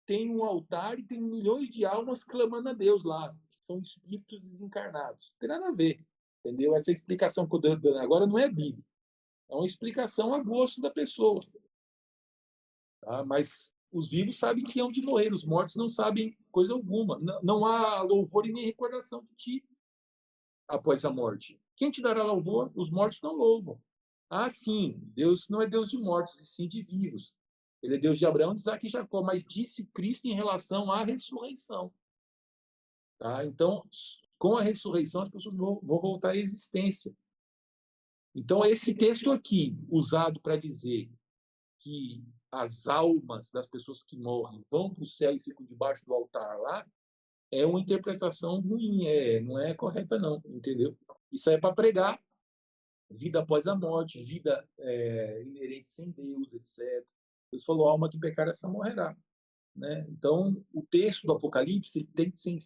tem um altar e tem milhões de almas clamando a Deus lá. São espíritos desencarnados. Não tem nada a ver, entendeu? Essa explicação que eu estou dando agora não é bíblica. É uma explicação a gosto da pessoa. Tá? Mas os vivos sabem que hão de morrer, os mortos não sabem coisa alguma. Não há louvor e nem recordação de ti após a morte. Quem te dará louvor? Os mortos não louvam. Ah, sim, Deus não é Deus de mortos, e sim de vivos. Ele é Deus de Abraão, de Isaac e Jacó, mas disse Cristo em relação à ressurreição. Tá? Então, com a ressurreição, as pessoas vão voltar à existência. Então, esse texto aqui, usado para dizer que as almas das pessoas que morrem vão para o céu e ficam debaixo do altar lá, é uma interpretação ruim, não é correta não, entendeu? Isso é para pregar vida após a morte, vida inerente sem Deus, etc. Deus falou: alma que pecar, essa morrerá. Né? Então, o texto do Apocalipse ele tem que ser,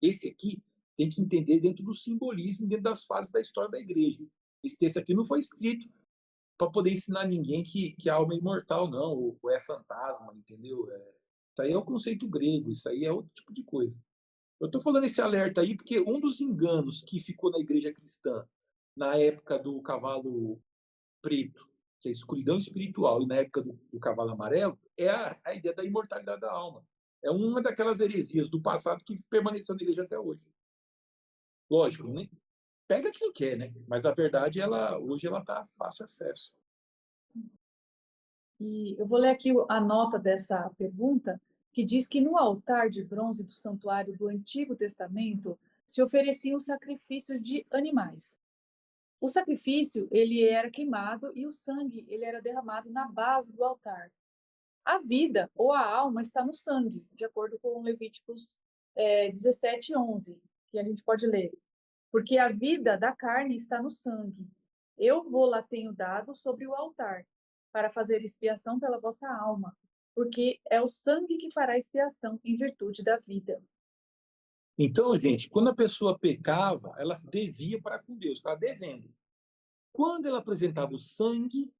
esse aqui tem que entender dentro do simbolismo, dentro das fases da história da igreja. Esse texto aqui não foi escrito para poder ensinar ninguém que a alma é imortal, não, ou é fantasma, entendeu? Isso aí é o conceito grego, isso aí é outro tipo de coisa. Eu estou falando esse alerta aí porque um dos enganos que ficou na igreja cristã na época do cavalo preto, que é a escuridão espiritual, e na época do cavalo amarelo, é a ideia da imortalidade da alma. É uma daquelas heresias do passado que permaneceu na igreja até hoje. Lógico, né? Pega quem quer, né? Mas a verdade, hoje ela está fácil acesso. E eu vou ler aqui a nota dessa pergunta, que diz que no altar de bronze do santuário do Antigo Testamento se ofereciam sacrifícios de animais. O sacrifício, ele era queimado e o sangue, ele era derramado na base do altar. A vida ou a alma está no sangue, de acordo com Levíticos 17:11, que a gente pode ler. Porque a vida da carne está no sangue. Eu vou lá tenho dado sobre o altar, para fazer expiação pela vossa alma, porque é o sangue que fará expiação em virtude da vida. Então, gente, quando a pessoa pecava, ela devia para com Deus, estava devendo. Quando ela apresentava o sangue,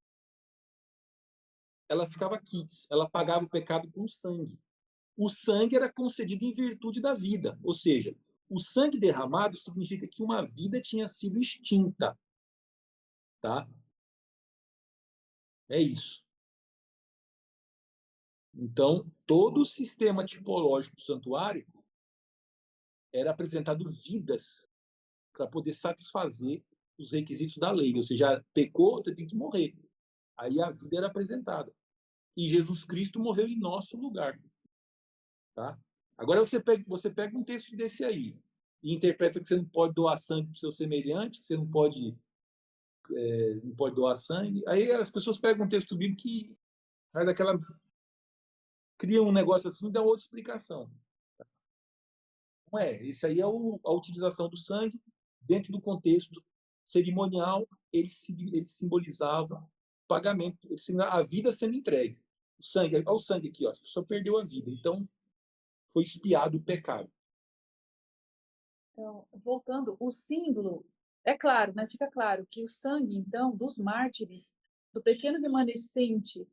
ela ficava quites, ela pagava o pecado com sangue. O sangue era concedido em virtude da vida, ou seja, o sangue derramado significa que uma vida tinha sido extinta, tá? É isso. Então, todo o sistema tipológico do santuário era apresentado vidas para poder satisfazer os requisitos da lei, ou seja, pecou, tem que morrer. Aí a vida era apresentada. E Jesus Cristo morreu em nosso lugar. Tá? Agora você pega um texto desse aí e interpreta que você não pode doar sangue para o seu semelhante, que você não pode doar sangue. Aí as pessoas pegam um texto bíblico que faz daquela, cria um negócio assim e dá outra explicação. Não é, isso aí é a utilização do sangue dentro do contexto cerimonial, ele simbolizava pagamento, a vida sendo entregue. O sangue, olha o sangue aqui, ó, a pessoa perdeu a vida, então foi expiado o pecado. Então, voltando, o símbolo, é claro, né, fica claro que o sangue, então, dos mártires, do pequeno remanescente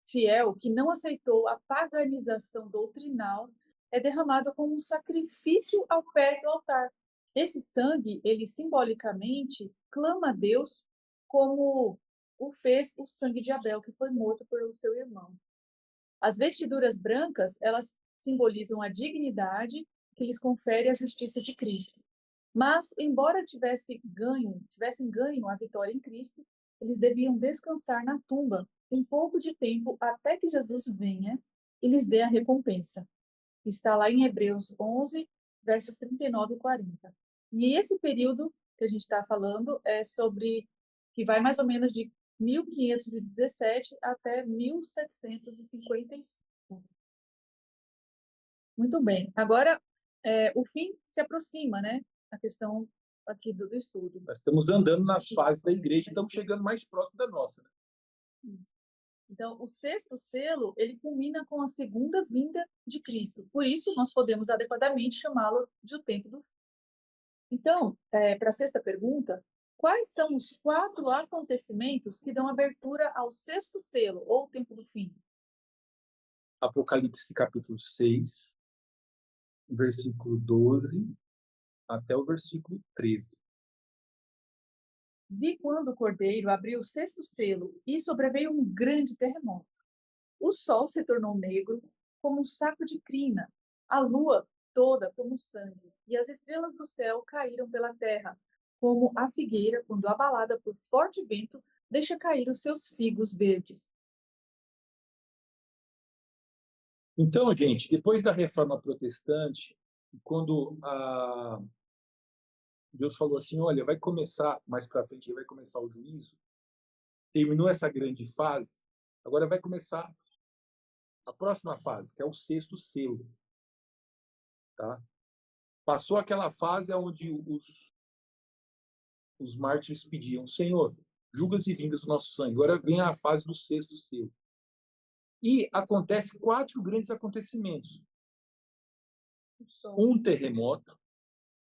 fiel que não aceitou a paganização doutrinal, é derramado como um sacrifício ao pé do altar. Esse sangue, ele simbolicamente clama a Deus como o fez o sangue de Abel, que foi morto pelo seu irmão. As vestiduras brancas, elas simbolizam a dignidade que lhes confere a justiça de Cristo. Mas, embora tivessem ganho a vitória em Cristo, eles deviam descansar na tumba um pouco de tempo até que Jesus venha e lhes dê a recompensa. Está lá em Hebreus 11, versos 39 e 40. E esse período que a gente está falando é sobre, que vai mais ou menos de 1517 até 1755. Muito bem. Agora, o fim se aproxima, né? A questão aqui do estudo. Nós estamos andando nas fases da igreja e estamos chegando mais próximo da nossa. Né? Então, o sexto selo, ele culmina com a segunda vinda de Cristo. Por isso, nós podemos adequadamente chamá-lo de o tempo do fim. Então, para a sexta pergunta, quais são os 4 acontecimentos que dão abertura ao sexto selo, ou tempo do fim? Apocalipse capítulo 6, versículo 12 até o versículo 13. Vi quando o cordeiro abriu o sexto selo e sobreveio um grande terremoto. O sol se tornou negro como um saco de crina, a lua toda como sangue, e as estrelas do céu caíram pela terra, como a figueira, quando abalada por forte vento, deixa cair os seus figos verdes. Então, gente, depois da Reforma Protestante, quando Deus falou assim, olha, vai começar, mais para frente vai começar o juízo, terminou essa grande fase, agora vai começar a próxima fase, que é o sexto selo. Tá? Passou aquela fase onde os mártires pediam, Senhor, julgas e vingas do nosso sangue. Agora vem a fase do sexto selo. E acontece 4 grandes acontecimentos. Um terremoto,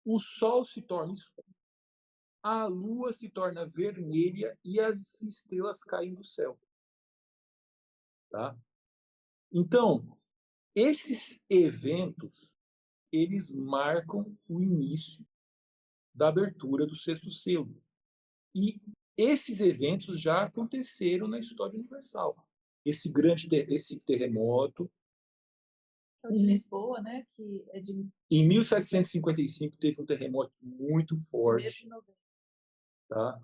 o sol se torna escuro, a lua se torna vermelha e as estrelas caem do céu. Tá? Então, esses eventos, eles marcam o início da abertura do sexto selo. E esses eventos já aconteceram na história universal. Esse terremoto. É o de Lisboa, né? Que é de... Em 1755 teve um terremoto muito forte. Tá?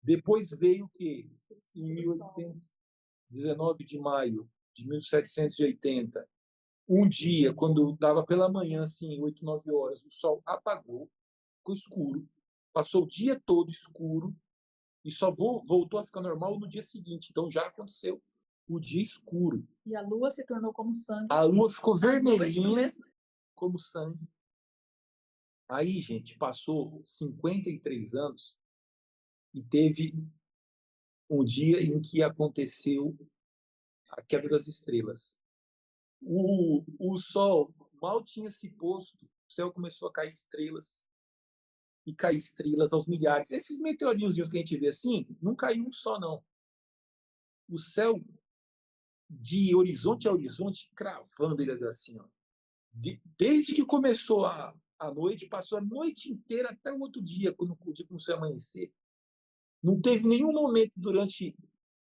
Depois veio o quê? Em 19 de maio de 1780, um dia, quando estava pela manhã, assim, 8, 9 horas, o sol apagou, ficou escuro, passou o dia todo escuro, e só voltou a ficar normal no dia seguinte. Então já aconteceu o dia escuro. E a lua se tornou como sangue. A lua ficou vermelhinha como sangue. Aí, gente, passou 53 anos e teve um dia em que aconteceu a queda das estrelas. O sol mal tinha se posto, o céu começou a cair estrelas. E cair estrelas aos milhares. Esses meteorinhos que a gente vê assim, não caiu um só, não. O céu, de horizonte a horizonte, cravando eles assim. Ó. Desde que começou a noite, passou a noite inteira até o outro dia, quando o dia começou a amanhecer. Não teve nenhum momento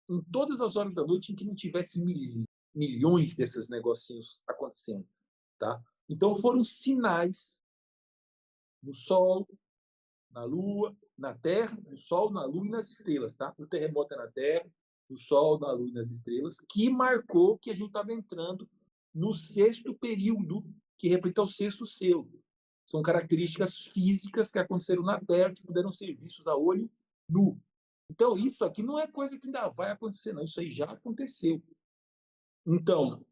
em todas as horas da noite, em que não tivesse milhões desses negocinhos acontecendo. Tá? Então foram sinais no Sol, na Lua, na Terra, no Sol, na Lua e nas estrelas. Tá? O terremoto é na Terra, no Sol, na Lua e nas estrelas, que marcou que a gente estava entrando no sexto período, que representa o sexto selo. São características físicas que aconteceram na Terra, que puderam ser vistos a olho nu. Então, isso aqui não é coisa que ainda vai acontecer, não. Isso aí já aconteceu. Então,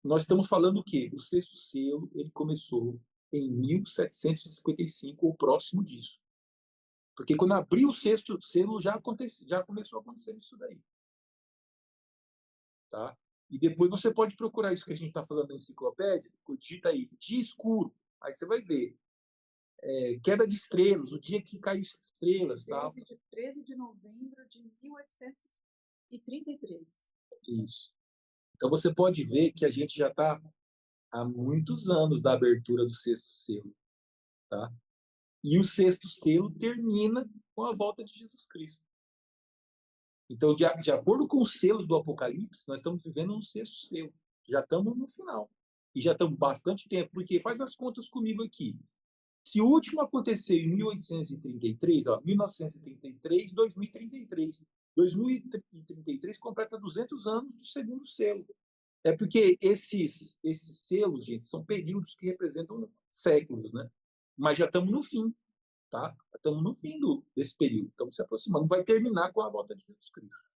nós estamos falando o quê? O sexto selo ele começou em 1755, ou próximo disso. Porque quando abriu o sexto selo, já começou a acontecer isso daí, tá? E depois você pode procurar isso que a gente está falando na enciclopédia, digita aí, dia escuro, aí você vai ver. Queda de estrelas, o dia que caiu estrelas, tá? 13 de novembro de 1833. Isso. Então você pode ver que a gente já está há muitos anos da abertura do sexto selo, tá? E o sexto selo termina com a volta de Jesus Cristo. Então, de acordo com os selos do Apocalipse, nós estamos vivendo um sexto selo. Já estamos no final. E já estamos bastante tempo, porque faz as contas comigo aqui. Se o último aconteceu em 1833, 1933, 2033. 2033 completa 200 anos do segundo selo. É porque esses selos, gente, são períodos que representam séculos, né? Mas já estamos no fim, tá? Estamos no fim desse período. Estamos se aproximando. Vai terminar com a volta de Jesus Cristo.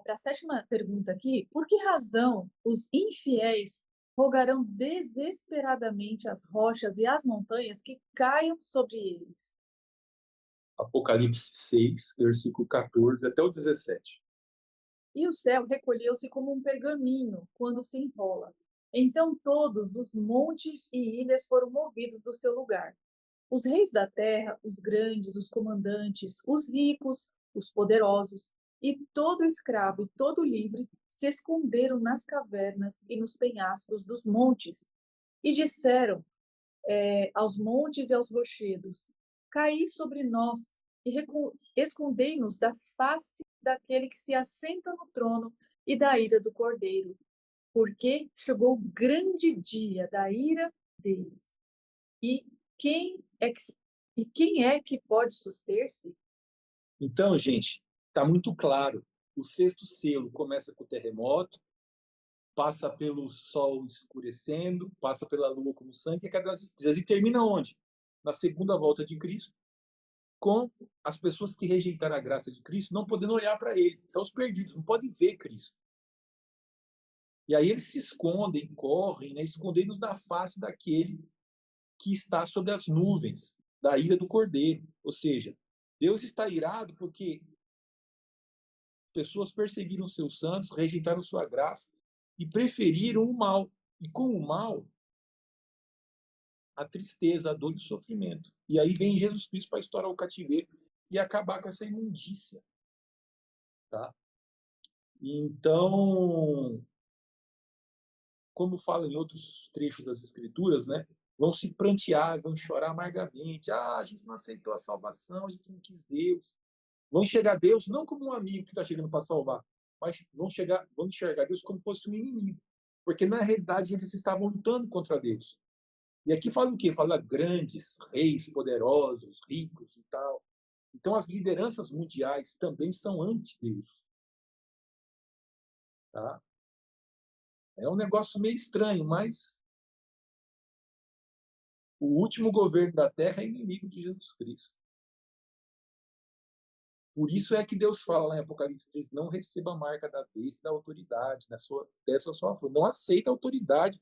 Para a sétima pergunta aqui, por que razão os infiéis rogarão desesperadamente as rochas e as montanhas que caiam sobre eles? Apocalipse 6, versículo 14 até o 17. E o céu recolheu-se como um pergaminho quando se enrola. Então todos os montes e ilhas foram movidos do seu lugar. Os reis da terra, os grandes, os comandantes, os ricos, os poderosos, e todo escravo e todo livre se esconderam nas cavernas e nos penhascos dos montes, e disseram aos montes e aos rochedos: Caí sobre nós e escondei-nos da face daquele que se assenta no trono e da ira do Cordeiro, porque chegou o grande dia da ira deles. E quem é que, quem é que pode suster-se? Então, gente, está muito claro. O sexto selo começa com o terremoto, passa pelo sol escurecendo, passa pela lua como sangue e cai das estrelas. E termina onde? Na segunda volta de Cristo, com as pessoas que rejeitaram a graça de Cristo não podendo olhar para ele. São os perdidos, não podem ver Cristo. E aí eles se escondem, correm, né, escondendo-nos da face daquele que está sobre as nuvens, da ira do Cordeiro. Ou seja, Deus está irado porque pessoas perseguiram seus santos, rejeitaram sua graça e preferiram o mal. E com o mal, a tristeza, a dor e o sofrimento. E aí vem Jesus Cristo para estourar o cativeiro e acabar com essa imundícia. Tá? Então, como fala em outros trechos das Escrituras, né? Vão se prantear, vão chorar amargamente. Ah, a gente não aceitou a salvação, a gente não quis Deus. Vão enxergar Deus não como um amigo que está chegando para salvar, mas vão enxergar Deus como fosse um inimigo. Porque, na realidade, eles estavam lutando contra Deus. E aqui fala o quê? Fala grandes, reis, poderosos, ricos e tal. Então, as lideranças mundiais também são anti-Deus. Tá? É um negócio meio estranho, mas o último governo da Terra é inimigo de Jesus Cristo. Por isso é que Deus fala lá em Apocalipse 3, não receba a marca da besta da autoridade, dessa sua forma. Não aceita a autoridade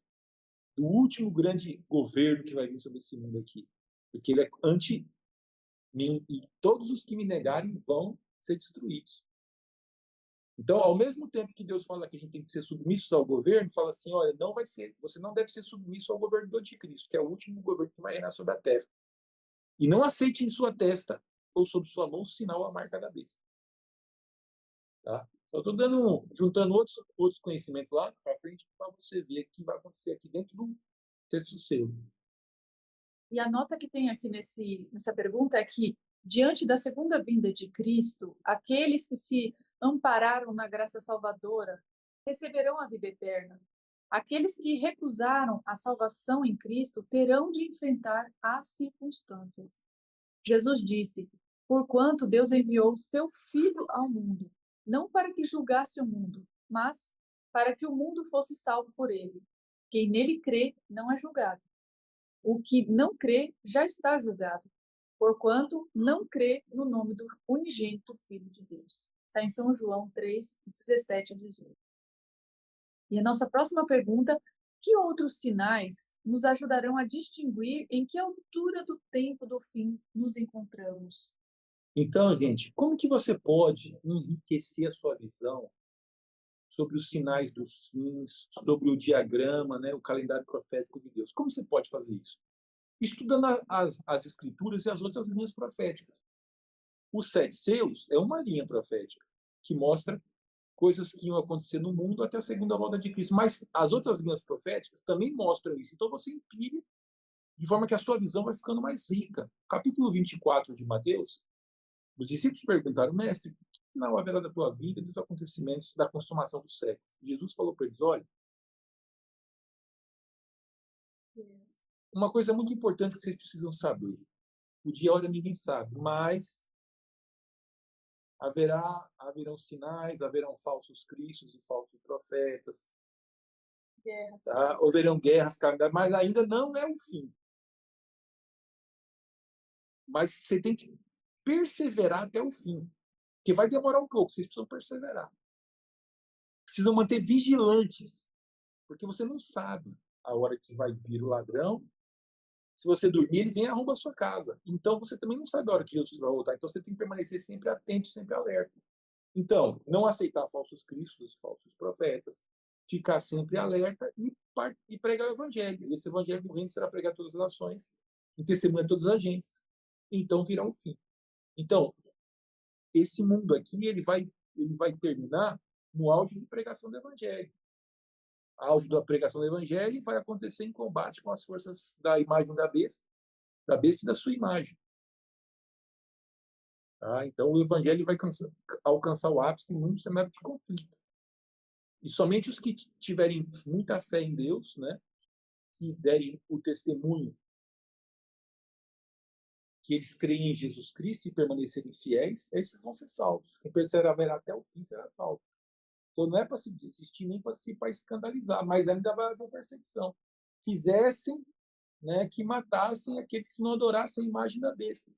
do último grande governo que vai vir sobre esse mundo aqui. Porque ele é anti-mim e todos os que me negarem vão ser destruídos. Então, ao mesmo tempo que Deus fala que a gente tem que ser submissos ao governo, fala assim, olha, você não deve ser submisso ao governo do anticristo, que é o último governo que vai reinar sobre a terra. E não aceite em sua testa ou sobre sua mão o sinal, a marca da besta. Tá? Só estou juntando outros conhecimentos lá para frente para você ver o que vai acontecer aqui dentro do texto seu. E a nota que tem aqui nessa pergunta é que, diante da segunda vinda de Cristo, aqueles que se ampararam na graça salvadora receberão a vida eterna. Aqueles que recusaram a salvação em Cristo terão de enfrentar as circunstâncias. Jesus disse: Porquanto Deus enviou o seu Filho ao mundo, não para que julgasse o mundo, mas para que o mundo fosse salvo por ele. Quem nele crê não é julgado. O que não crê já está julgado, porquanto não crê no nome do unigênito Filho de Deus. Está em São João 3, 17 a 18. E a nossa próxima pergunta Que outros sinais nos ajudarão a distinguir em que altura do tempo do fim nos encontramos? Então, gente, como que você pode enriquecer a sua visão sobre os sinais dos fins, sobre o diagrama, né, o calendário profético de Deus? Como você pode fazer isso? Estudando as escrituras e as outras linhas proféticas. Os 7 selos é uma linha profética que mostra coisas que iam acontecer no mundo até a segunda volta de Cristo. Mas as outras linhas proféticas também mostram isso. Então você empilha de forma que a sua visão vai ficando mais rica. Capítulo 24 de Mateus, os discípulos perguntaram, mestre, que sinal haverá da tua vida e dos acontecimentos da consumação do século? Jesus falou para eles, olha, uma coisa muito importante que vocês precisam saber. O dia e a hora ninguém sabe, mas haverão sinais, haverão falsos cristos e falsos profetas, Guerras. tá? Haverão guerras, calamidades, mas ainda não é o fim. Mas você tem que perseverar até o fim, que vai demorar um pouco, vocês precisam perseverar. Precisam manter vigilantes, porque você não sabe a hora que vai vir o ladrão. Se você dormir, ele vem e arromba a sua casa. Então, você também não sabe a hora que Jesus vai voltar. Então, você tem que permanecer sempre atento, sempre alerta. Então, não aceitar falsos cristos, falsos profetas, ficar sempre alerta e pregar o evangelho. Esse evangelho do reino será pregado a todas as nações, em testemunho a todas as gentes. Então, virá um fim. Então, esse mundo aqui, ele vai terminar no auge de pregação do evangelho. A auge da pregação do evangelho vai acontecer em combate com as forças da imagem da besta e da sua imagem. Tá? Então, o evangelho vai alcançar o ápice em um cenário de conflito. E somente os que tiverem muita fé em Deus, né, que derem o testemunho que eles creem em Jesus Cristo e permanecerem fiéis, esses vão ser salvos. Quem perseverar até o fim será salvo. Então não é para se desistir nem para escandalizar, mas ainda vai haver perseguição. Fizessem, né, que matassem aqueles que não adorassem a imagem da besta.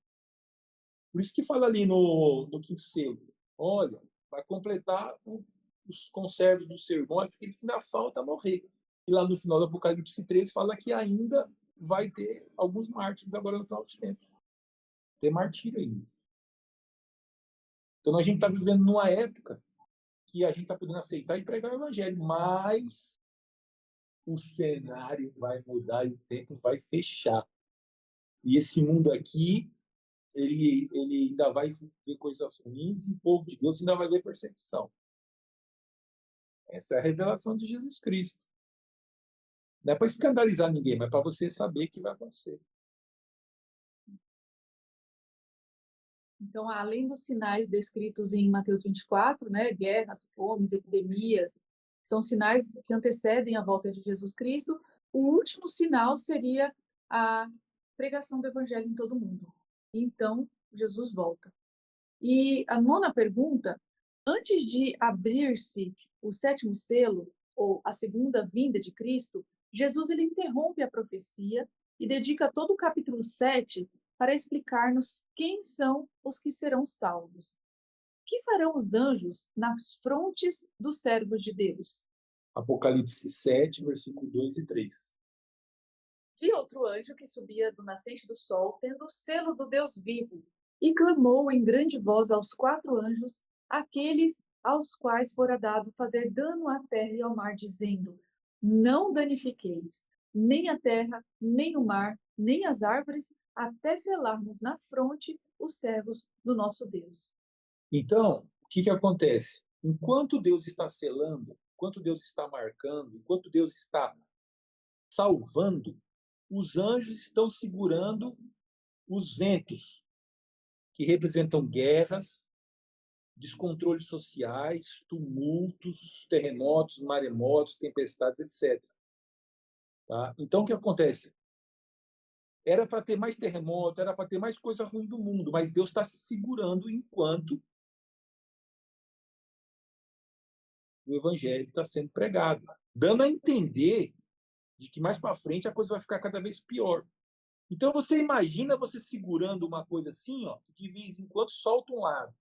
Por isso que fala ali no quinto selo, olha, vai completar os conservos do sermão, aquele que ainda falta morrer. E lá no final do Apocalipse 13 fala que ainda vai ter alguns mártires agora no final dos tempos. Tem martírio ainda. Então a gente está vivendo numa época que a gente está podendo aceitar e pregar o evangelho, mas o cenário vai mudar e o tempo vai fechar. E esse mundo aqui, ele ainda vai ver coisas ruins e o povo de Deus ainda vai ver perseguição. Essa é a revelação de Jesus Cristo. Não é para escandalizar ninguém, mas para você saber que vai acontecer. Então, além dos sinais descritos em Mateus 24, né, guerras, fomes, epidemias, são sinais que antecedem a volta de Jesus Cristo, o último sinal seria a pregação do evangelho em todo o mundo. Então, Jesus volta. E a nona pergunta, antes de abrir-se o sétimo selo, ou a segunda vinda de Cristo, Jesus ele interrompe a profecia e dedica todo o capítulo 7 para explicar-nos quem são os que serão salvos. Que farão os anjos nas frontes dos servos de Deus? Apocalipse 7, versículo 2 e 3. Vi outro anjo que subia do nascente do sol, tendo o selo do Deus vivo, e clamou em grande voz aos 4 anjos, aqueles aos quais fora dado fazer dano à terra e ao mar, dizendo: Não danifiqueis nem a terra, nem o mar, nem as árvores, até selarmos na fronte os servos do nosso Deus. Então, o que acontece? Enquanto Deus está selando, enquanto Deus está marcando, enquanto Deus está salvando, os anjos estão segurando os ventos, que representam guerras, descontroles sociais, tumultos, terremotos, maremotos, tempestades, etc. Tá? Então, o que acontece? Era para ter mais terremoto, era para ter mais coisa ruim do mundo, mas Deus está segurando enquanto o evangelho está sendo pregado, dando a entender de que mais para frente a coisa vai ficar cada vez pior. Então você imagina você segurando uma coisa assim, ó, de vez em quando solta um lado,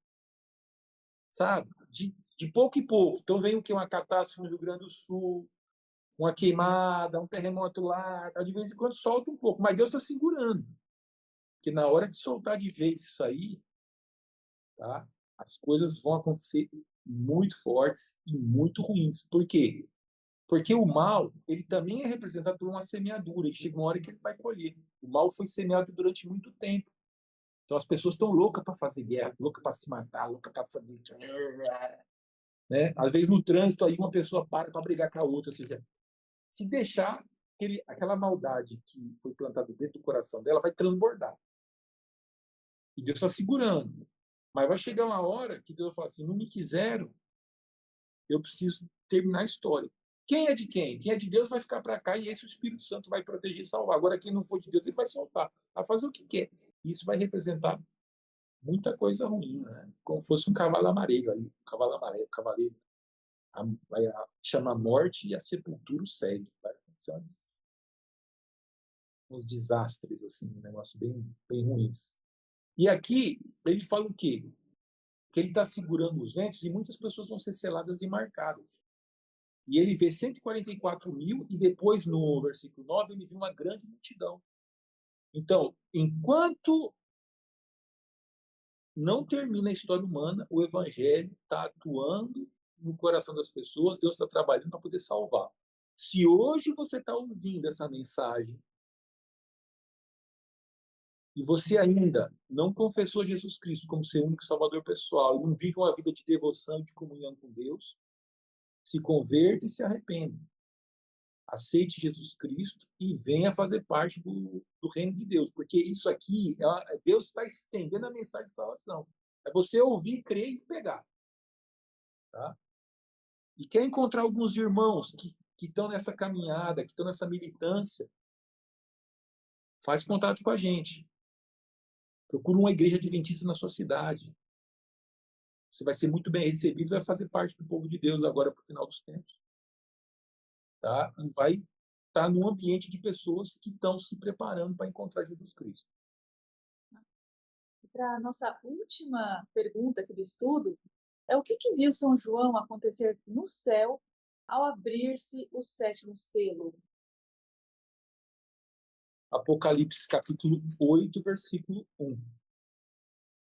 sabe? De pouco em pouco. Então vem o que? Uma catástrofe no Rio Grande do Sul, uma queimada, um terremoto lá, tá? De vez em quando solta um pouco, mas Deus está segurando. Porque na hora de soltar de vez isso aí, tá? As coisas vão acontecer muito fortes e muito ruins. Por quê? Porque o mal, ele também é representado por uma semeadura, e chega uma hora que ele vai colher. O mal foi semeado durante muito tempo. Então as pessoas estão loucas para fazer guerra, loucas para se matar, loucas para fazer. Né? Às vezes no trânsito aí uma pessoa para brigar com a outra. Ou seja, se deixar, aquela maldade que foi plantada dentro do coração dela vai transbordar. E Deus está segurando. Mas vai chegar uma hora que Deus vai falar assim: não me quiseram, eu preciso terminar a história. Quem é de quem? Quem é de Deus vai ficar para cá e esse o Espírito Santo vai proteger e salvar. Agora, quem não for de Deus, ele vai soltar, vai fazer o que quer. E isso vai representar muita coisa ruim, né? Como fosse um cavalo amarelo ali. Um cavalo amarelo, cavaleiro. Vai chamar a morte e a sepultura o segue. Vai acontecer uns desastres, assim, um negócio bem, bem ruins. E aqui, ele fala o quê? Que ele está segurando os ventos e muitas pessoas vão ser seladas e marcadas. E ele vê 144 mil e depois, no versículo 9, ele viu uma grande multidão. Então, enquanto não termina a história humana, o evangelho está atuando no coração das pessoas, Deus está trabalhando para poder salvar. Se hoje você está ouvindo essa mensagem e você ainda não confessou Jesus Cristo como seu único salvador pessoal, e não vive uma vida de devoção e de comunhão com Deus, se converta e se arrependa. Aceite Jesus Cristo e venha fazer parte do reino de Deus, porque isso aqui, Deus está estendendo a mensagem de salvação. É você ouvir, crer e pegar. Tá? E quer encontrar alguns irmãos que estão nessa caminhada, que estão nessa militância, faz contato com a gente. Procura uma igreja adventista na sua cidade. Você vai ser muito bem recebido e vai fazer parte do povo de Deus agora para o final dos tempos. Tá? E vai estar num ambiente de pessoas que estão se preparando para encontrar Jesus Cristo. Para a nossa última pergunta aqui do estudo, é o que viu São João acontecer no céu ao abrir-se o sétimo selo? Apocalipse capítulo 8, versículo 1.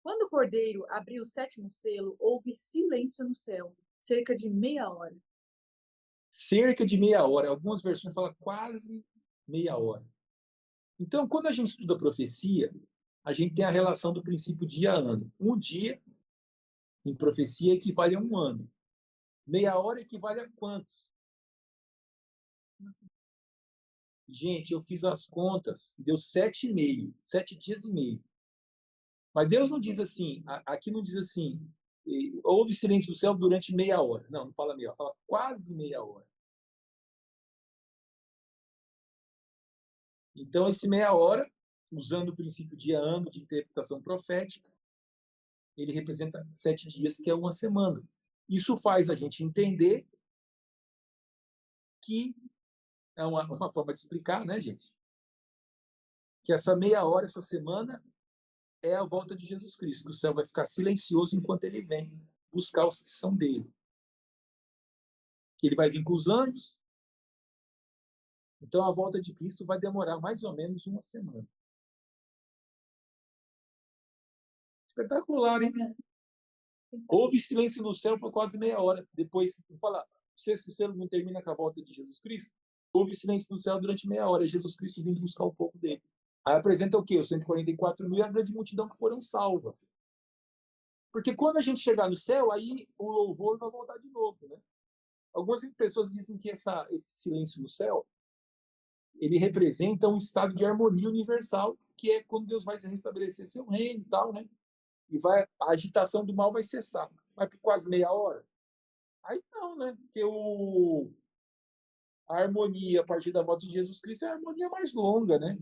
Quando o cordeiro abriu o sétimo selo, houve silêncio no céu, cerca de meia hora. Cerca de meia hora. Algumas versões falam quase meia hora. Então, quando a gente estuda profecia, a gente tem a relação do princípio dia-ano. Um dia, em profecia, equivale a um ano. Meia hora equivale a quantos? Gente, eu fiz as contas, deu 7,5, 7 dias e meio. Mas Deus não diz assim, aqui não diz assim, houve silêncio do céu durante meia hora. Não, não fala meia hora, fala quase meia hora. Então, esse meia hora, usando o princípio dia-ano de interpretação profética, ele representa 7 dias, que é uma semana. Isso faz a gente entender que é uma forma de explicar, né, gente? Que essa meia hora, essa semana, é a volta de Jesus Cristo, que o céu vai ficar silencioso enquanto ele vem buscar os que são dele. Que ele vai vir com os anjos. Então, a volta de Cristo vai demorar mais ou menos uma semana. Espetacular, hein? Houve silêncio no céu por quase meia hora. Depois, falar, o sexto selo não termina com a volta de Jesus Cristo. Houve silêncio no céu durante meia hora. Jesus Cristo vindo buscar o povo dele. Aí apresenta o quê? Os 144 mil e a grande multidão que foram salvas. Porque quando a gente chegar no céu, aí o louvor vai voltar de novo, né? Algumas pessoas dizem que esse silêncio no céu, ele representa um estado de harmonia universal, que é quando Deus vai restabelecer seu reino e tal, né? E a agitação do mal vai cessar. Mas por quase meia hora? Aí não, né? Porque a harmonia a partir da volta de Jesus Cristo é a harmonia mais longa, né?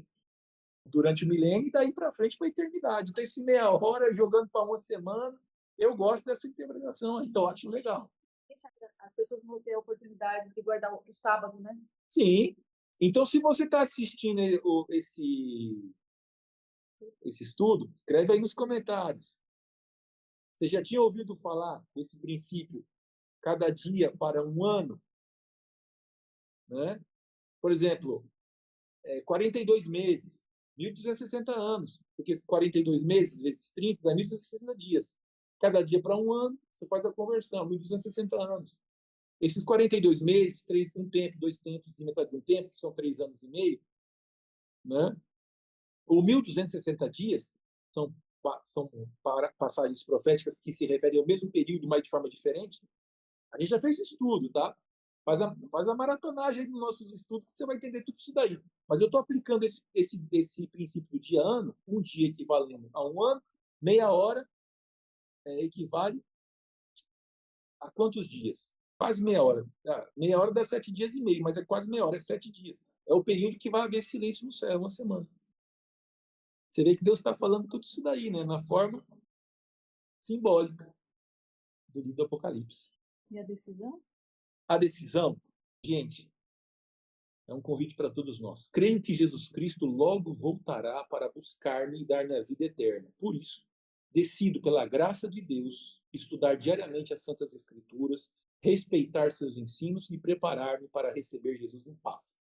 Durante o milênio e daí para frente para a eternidade. Então, esse meia hora jogando para uma semana, eu gosto dessa interpretação, então eu acho legal. As pessoas vão ter a oportunidade de guardar o sábado, né? Sim. Então, se você está assistindo esse estudo, escreve aí nos comentários. Você já tinha ouvido falar desse princípio, cada dia para um ano? né? Por exemplo, 42 meses, 1.260 anos, porque esses 42 meses vezes 30 dá 1.260 dias. Cada dia para um ano, você faz a conversão, 1.260 anos. Esses 42 meses, um tempo, dois tempos e metade de um tempo, que são 3 anos e meio, né? O 1.260 dias são passagens proféticas que se referem ao mesmo período, mas de forma diferente. A gente já fez estudo, tá? Faz a maratonagem aí dos nossos estudos que você vai entender tudo isso daí. Mas eu estou aplicando esse princípio de ano, um dia equivalendo a um ano, meia hora equivale a quantos dias? Quase meia hora. Meia hora dá 7 dias e meio, mas é quase meia hora, é 7 dias. É o período que vai haver silêncio no céu, uma semana. Você vê que Deus está falando tudo isso daí, né? Na forma simbólica do livro do Apocalipse. E a decisão? A decisão, gente, é um convite para todos nós. Creio que Jesus Cristo logo voltará para buscar-me e dar-me a vida eterna. Por isso, decido, pela graça de Deus, estudar diariamente as Santas Escrituras, respeitar seus ensinos e preparar-me para receber Jesus em paz.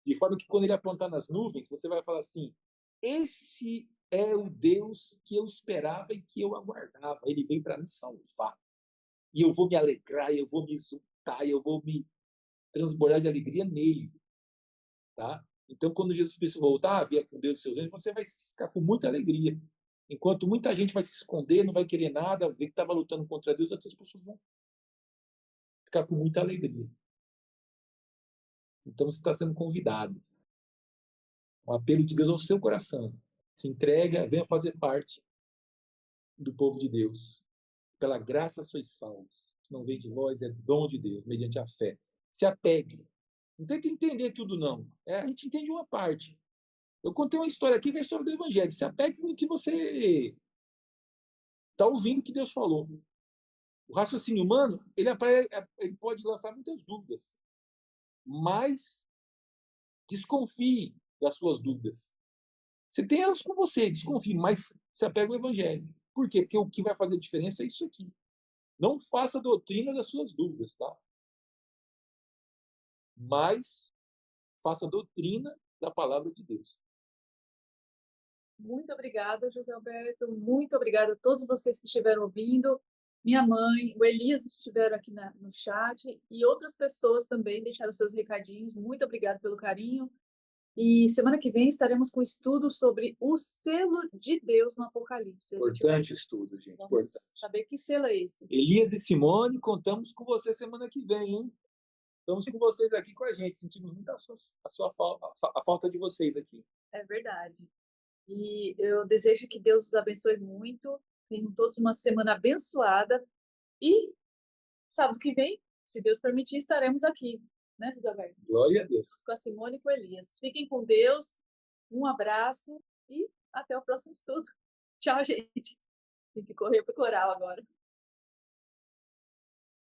De forma que, quando ele apontar nas nuvens, você vai falar assim: esse é o Deus que eu esperava e que eu aguardava. Ele veio para me salvar. E eu vou me alegrar, eu vou me exultar, eu vou me transbordar de alegria nele. Tá? Então, quando Jesus Cristo voltar, vier com Deus e seus anjos, você vai ficar com muita alegria. Enquanto muita gente vai se esconder, não vai querer nada, ver que estava lutando contra Deus, outras pessoas vão ficar com muita alegria. Então, você está sendo convidado. Um apelo de Deus ao seu coração. Se entrega, venha fazer parte do povo de Deus. Pela graça sois salvos. Se não vem de vós, é dom de Deus, mediante a fé. Se apegue. Não tenta entender tudo, não. A gente entende uma parte. Eu contei uma história aqui que é a história do Evangelho. Se apegue no que você está ouvindo que Deus falou. O raciocínio humano, ele pode lançar muitas dúvidas, mas desconfie das suas dúvidas. Você tem elas com você, desconfie, mas se apega ao Evangelho. Por quê? Porque o que vai fazer diferença é isso aqui. Não faça doutrina das suas dúvidas, tá? Mas faça doutrina da palavra de Deus. Muito obrigada, José Alberto. Muito obrigada a todos vocês que estiveram ouvindo. Minha mãe, o Elias estiveram aqui no chat e outras pessoas também deixaram seus recadinhos. Muito obrigada pelo carinho. E semana que vem estaremos com estudo sobre o selo de Deus no Apocalipse. Importante estudo, gente. Vamos Importante. saber que selo é esse. Elias e Simone, contamos com você semana que vem, hein? Estamos com vocês aqui com a gente. Sentimos muito a falta de vocês aqui. É verdade. E eu desejo que Deus os abençoe muito. Tenham todos uma semana abençoada. E sábado que vem, se Deus permitir, estaremos aqui, né, José Alberto? Glória a Deus. Com a Simone e com o Elias. Fiquem com Deus. Um abraço e até o próximo estudo. Tchau, gente. Tem que correr pro coral agora.